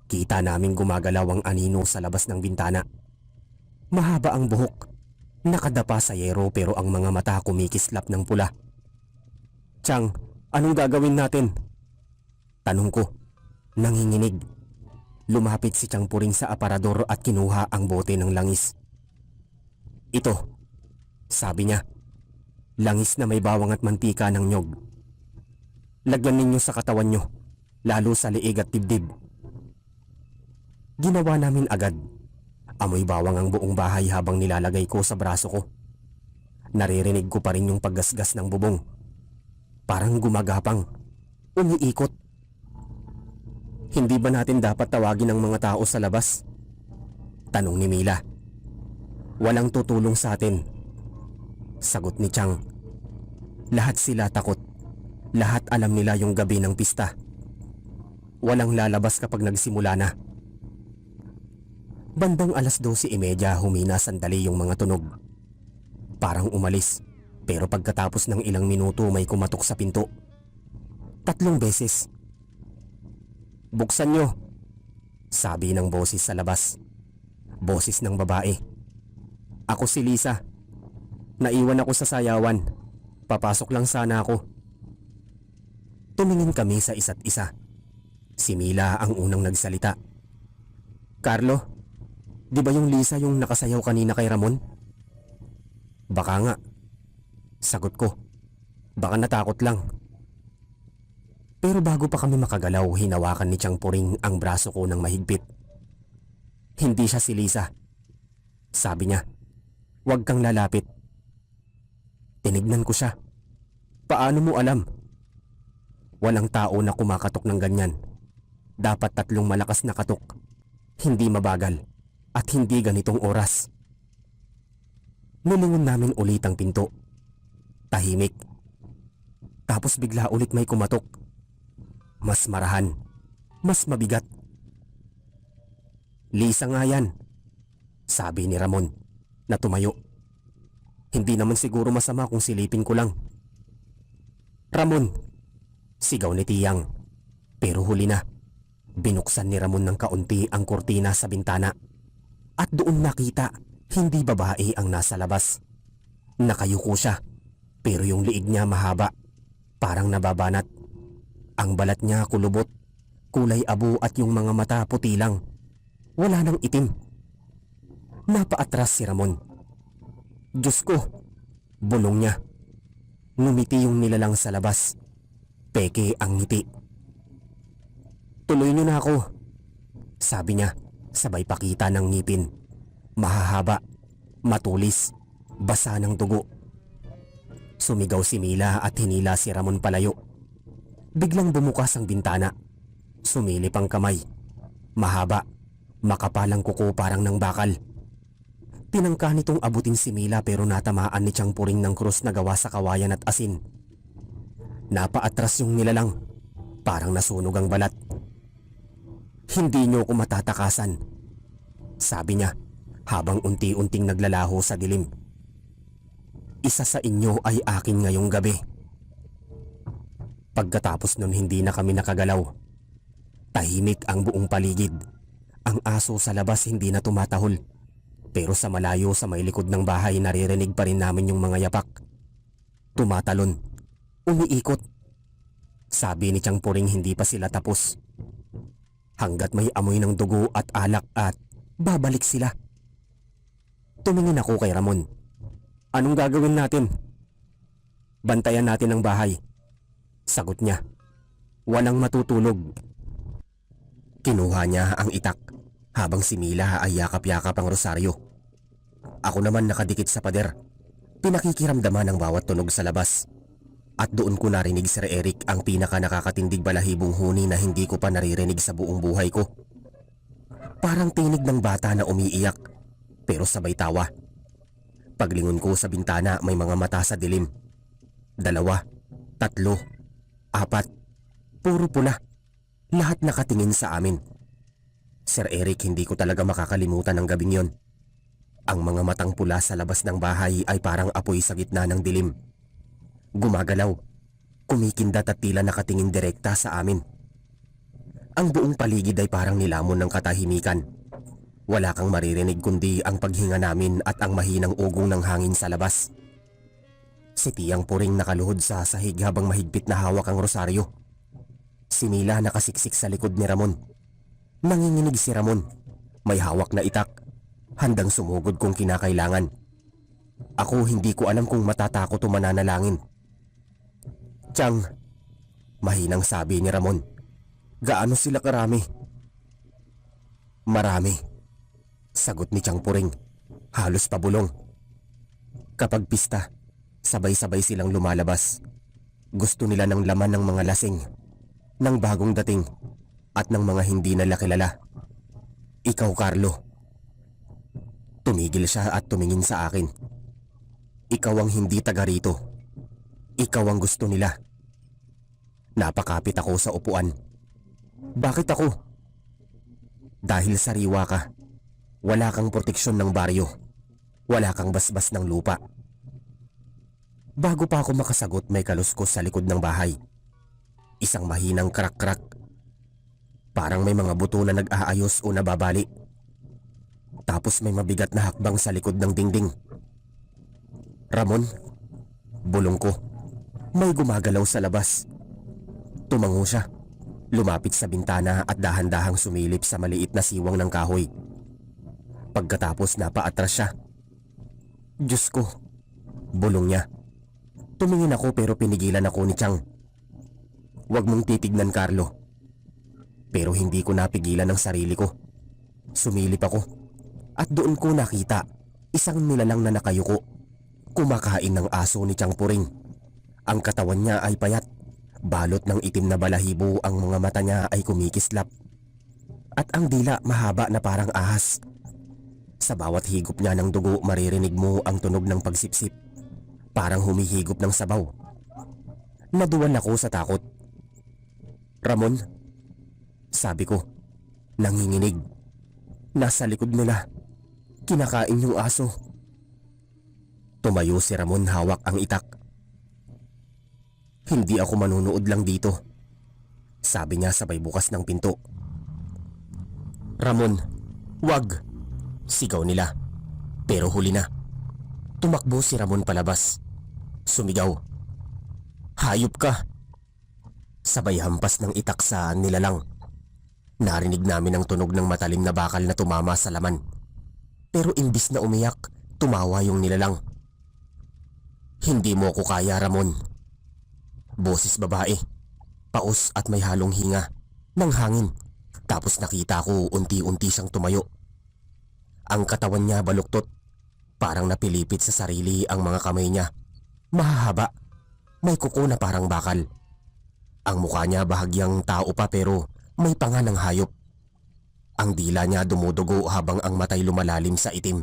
Kita naming gumagalaw ang anino sa labas ng bintana. Mahaba ang buhok. Nakadapa sa yero pero ang mga mata kumikislap ng pula. "Chang, anong gagawin natin?" Tanong ko. Nanginginig. Lumapit si Chang Puring sa aparador at kinuha ang bote ng langis. "Ito," sabi niya. "Langis na may bawang at mantika ng nyog. Lagyan ninyo sa katawan nyo, lalo sa liig at dibdib." Ginawa namin agad. Amoy bawang ang buong bahay habang nilalagay ko sa braso ko. Naririnig ko pa rin yung paggasgas ng bubong. Parang gumagapang, umiikot. "Hindi ba natin dapat tawagin ang mga tao sa labas?" tanong ni Mila. "Walang tutulong sa atin," sagot ni Chang. "Lahat sila takot. Lahat alam nila yung gabi ng pista. Walang lalabas kapag nagsimula na." Bandang 12:30 humina sandali yung mga tunog. Parang umalis, pero pagkatapos ng ilang minuto may kumatok sa pinto. 3 beses. "Buksan nyo," sabi ng boses sa labas. Boses ng babae. "Ako si Lisa. Naiwan ako sa sayawan. Papasok lang sana ako." Tumingin kami sa isa't isa. Si Mila ang unang nagsalita. "Carlo, di ba yung Lisa yung nakasayaw kanina kay Ramon?" "Baka nga," sagot ko. "Baka natakot lang." Pero bago pa kami makagalaw, hinawakan ni Chang Puring ang braso ko ng mahigpit. "Hindi siya si Lisa," sabi niya. "Huwag kang lalapit." Tinignan ko siya. "Paano mo alam?" "Walang tao na kumakatok ng ganyan. Dapat 3 malakas na katok. Hindi mabagal. At hindi ganitong oras." Nilingon namin ulit ang pinto. Tahimik. Tapos bigla ulit may kumatok. Mas marahan. Mas mabigat. "Lisa nga yan," sabi ni Ramon na tumayo. "Hindi naman siguro masama kung silipin ko lang." "Ramon!" sigaw ni Tiyang. Pero huli na. Binuksan ni Ramon ng kaunti ang kurtina sa bintana. At doon nakita, hindi babae ang nasa labas. Nakayuko siya, pero yung liig niya mahaba, parang nababanat. Ang balat niya kulubot, kulay abo at yung mga mata puti lang. Wala nang itim. Napaatras si Ramon. "Diyos ko!" bulong niya. Ngumiti yung nilalang sa labas. Peke ang ngiti. "Tuloy niyo na ako," sabi niya. Sabay pakita ng ngipin. Mahahaba, matulis, basa ng dugo. Sumigaw si Mila at hinila si Ramon palayo. Biglang bumukas ang bintana. Sumilip ang kamay. Mahaba, makapalang kuko parang ng bakal. Tinangka nitong abutin si Mila pero natamaan ni Chang Puring ng krus na gawa sa kawayan at asin. Napaatras yung nilalang. Parang nasunog ang balat. "Hindi niyo ko matatakasan," sabi niya habang unti-unting naglalaho sa dilim. "Isa sa inyo ay akin ngayong gabi." Pagkatapos nun hindi na kami nakagalaw. Tahimik ang buong paligid. Ang aso sa labas hindi na tumatahol. Pero sa malayo sa may likod ng bahay naririnig pa rin namin yung mga yapak. Tumatalon. Umiikot. Sabi ni Chang Puring hindi pa sila tapos. Hanggat may amoy ng dugo at alak at babalik sila. Tumingin ako kay Ramon. "Anong gagawin natin?" "Bantayan natin ang bahay," sagot niya. "Walang matutulog." Kinuha niya ang itak habang si Mila ay yakap-yakap ang rosaryo. Ako naman nakadikit sa pader. Pinakikiramdaman ang bawat tunog sa labas. At doon ko narinig Sir Eric ang pinaka nakakatindig balahibong huni na hindi ko pa naririnig sa buong buhay ko. Parang tinig ng bata na umiiyak, pero sabay tawa. Paglingon ko sa bintana, may mga mata sa dilim. 2, 3, 4. Puro pula. Lahat nakatingin sa amin. Sir Eric, hindi ko talaga makakalimutan ang gabing yon. Ang mga matang pula sa labas ng bahay ay parang apoy sa gitna ng dilim. Gumagalaw, kumikindat at tila nakatingin direkta sa amin. Ang buong paligid ay parang nilamon ng katahimikan. Wala kang maririnig kundi ang paghinga namin at ang mahinang ugong ng hangin sa labas. Si Tiyang Puring nakaluhod sa sahig habang mahigpit na hawak ang rosaryo. Si Mila nakasiksik sa likod ni Ramon. Nanginginig si Ramon. May hawak na itak, handang sumugod kung kinakailangan. Ako hindi ko alam kung matatakot o mananalangin. "Tiyang," mahinang sabi ni Ramon, "gaano sila karami?" "Marami," sagot ni Tiyang Puring, halos pabulong. Kapag pista, sabay-sabay silang lumalabas. Gusto nila ng laman ng mga lasing, ng bagong dating, at ng mga hindi nila kilala. "Ikaw, Carlo." Tumigil siya at tumingin sa akin. "Ikaw ang hindi taga rito. Ikaw ang gusto nila." Napakapit ako sa upuan. "Bakit ako?" "Dahil sariwa ka. Wala kang proteksyon ng baryo. Wala kang basbas ng lupa." Bago pa ako makasagot, may kaluskos sa likod ng bahay. Isang mahinang krak-krak. Parang may mga buto na nag-aayos o nababali. Tapos may mabigat na hakbang sa likod ng dingding. "Ramon," bulong ko. "May gumagalaw sa labas." Tumango siya. Lumapit sa bintana at dahan-dahang sumilip sa maliit na siwang ng kahoy. Pagkatapos napaatras siya. "Diyos ko," bulong niya. Tumingin ako pero pinigilan ako ni Tiyang. "Huwag mong titignan, Carlo." Pero hindi ko napigilan ang sarili ko. Sumilip ako at doon ko nakita isang nilalang na nakayuko. Kumakain ng aso ni Tiyang Puring. Ang katawan niya ay payat, balot ng itim na balahibo, ang mga mata niya ay kumikislap. At ang dila mahaba na parang ahas. Sa bawat higop niya ng dugo, maririnig mo ang tunog ng pagsipsip. Parang humihigop ng sabaw. Naduwal ako sa takot. "Ramon," sabi ko, nanginginig. "Nasa likod nila. Kinakain yung aso." Tumayo si Ramon, hawak ang itak. "Hindi ako manunood lang dito," sabi niya sabay bukas ng pinto. "Ramon, wag!" sigaw nila. Pero huli na. Tumakbo si Ramon palabas. Sumigaw, "Hayop ka!" Sabay hampas ng itak sa nilalang. Narinig namin ang tunog ng matalim na bakal na tumama sa laman. Pero imbis na umiyak, tumawa yung nilalang. "Hindi mo ko kaya, Ramon." Boses babae, paos at may halong hinga ng hangin. Tapos nakita ko unti-unti siyang tumayo. Ang katawan niya baluktot, parang napilipit sa sarili ang mga kamay niya. Mahahaba, may kuko na parang bakal. Ang mukha niya bahagyang tao pa pero may panga ng hayop. Ang dila niya dumudugo habang ang matay lumalalim sa itim.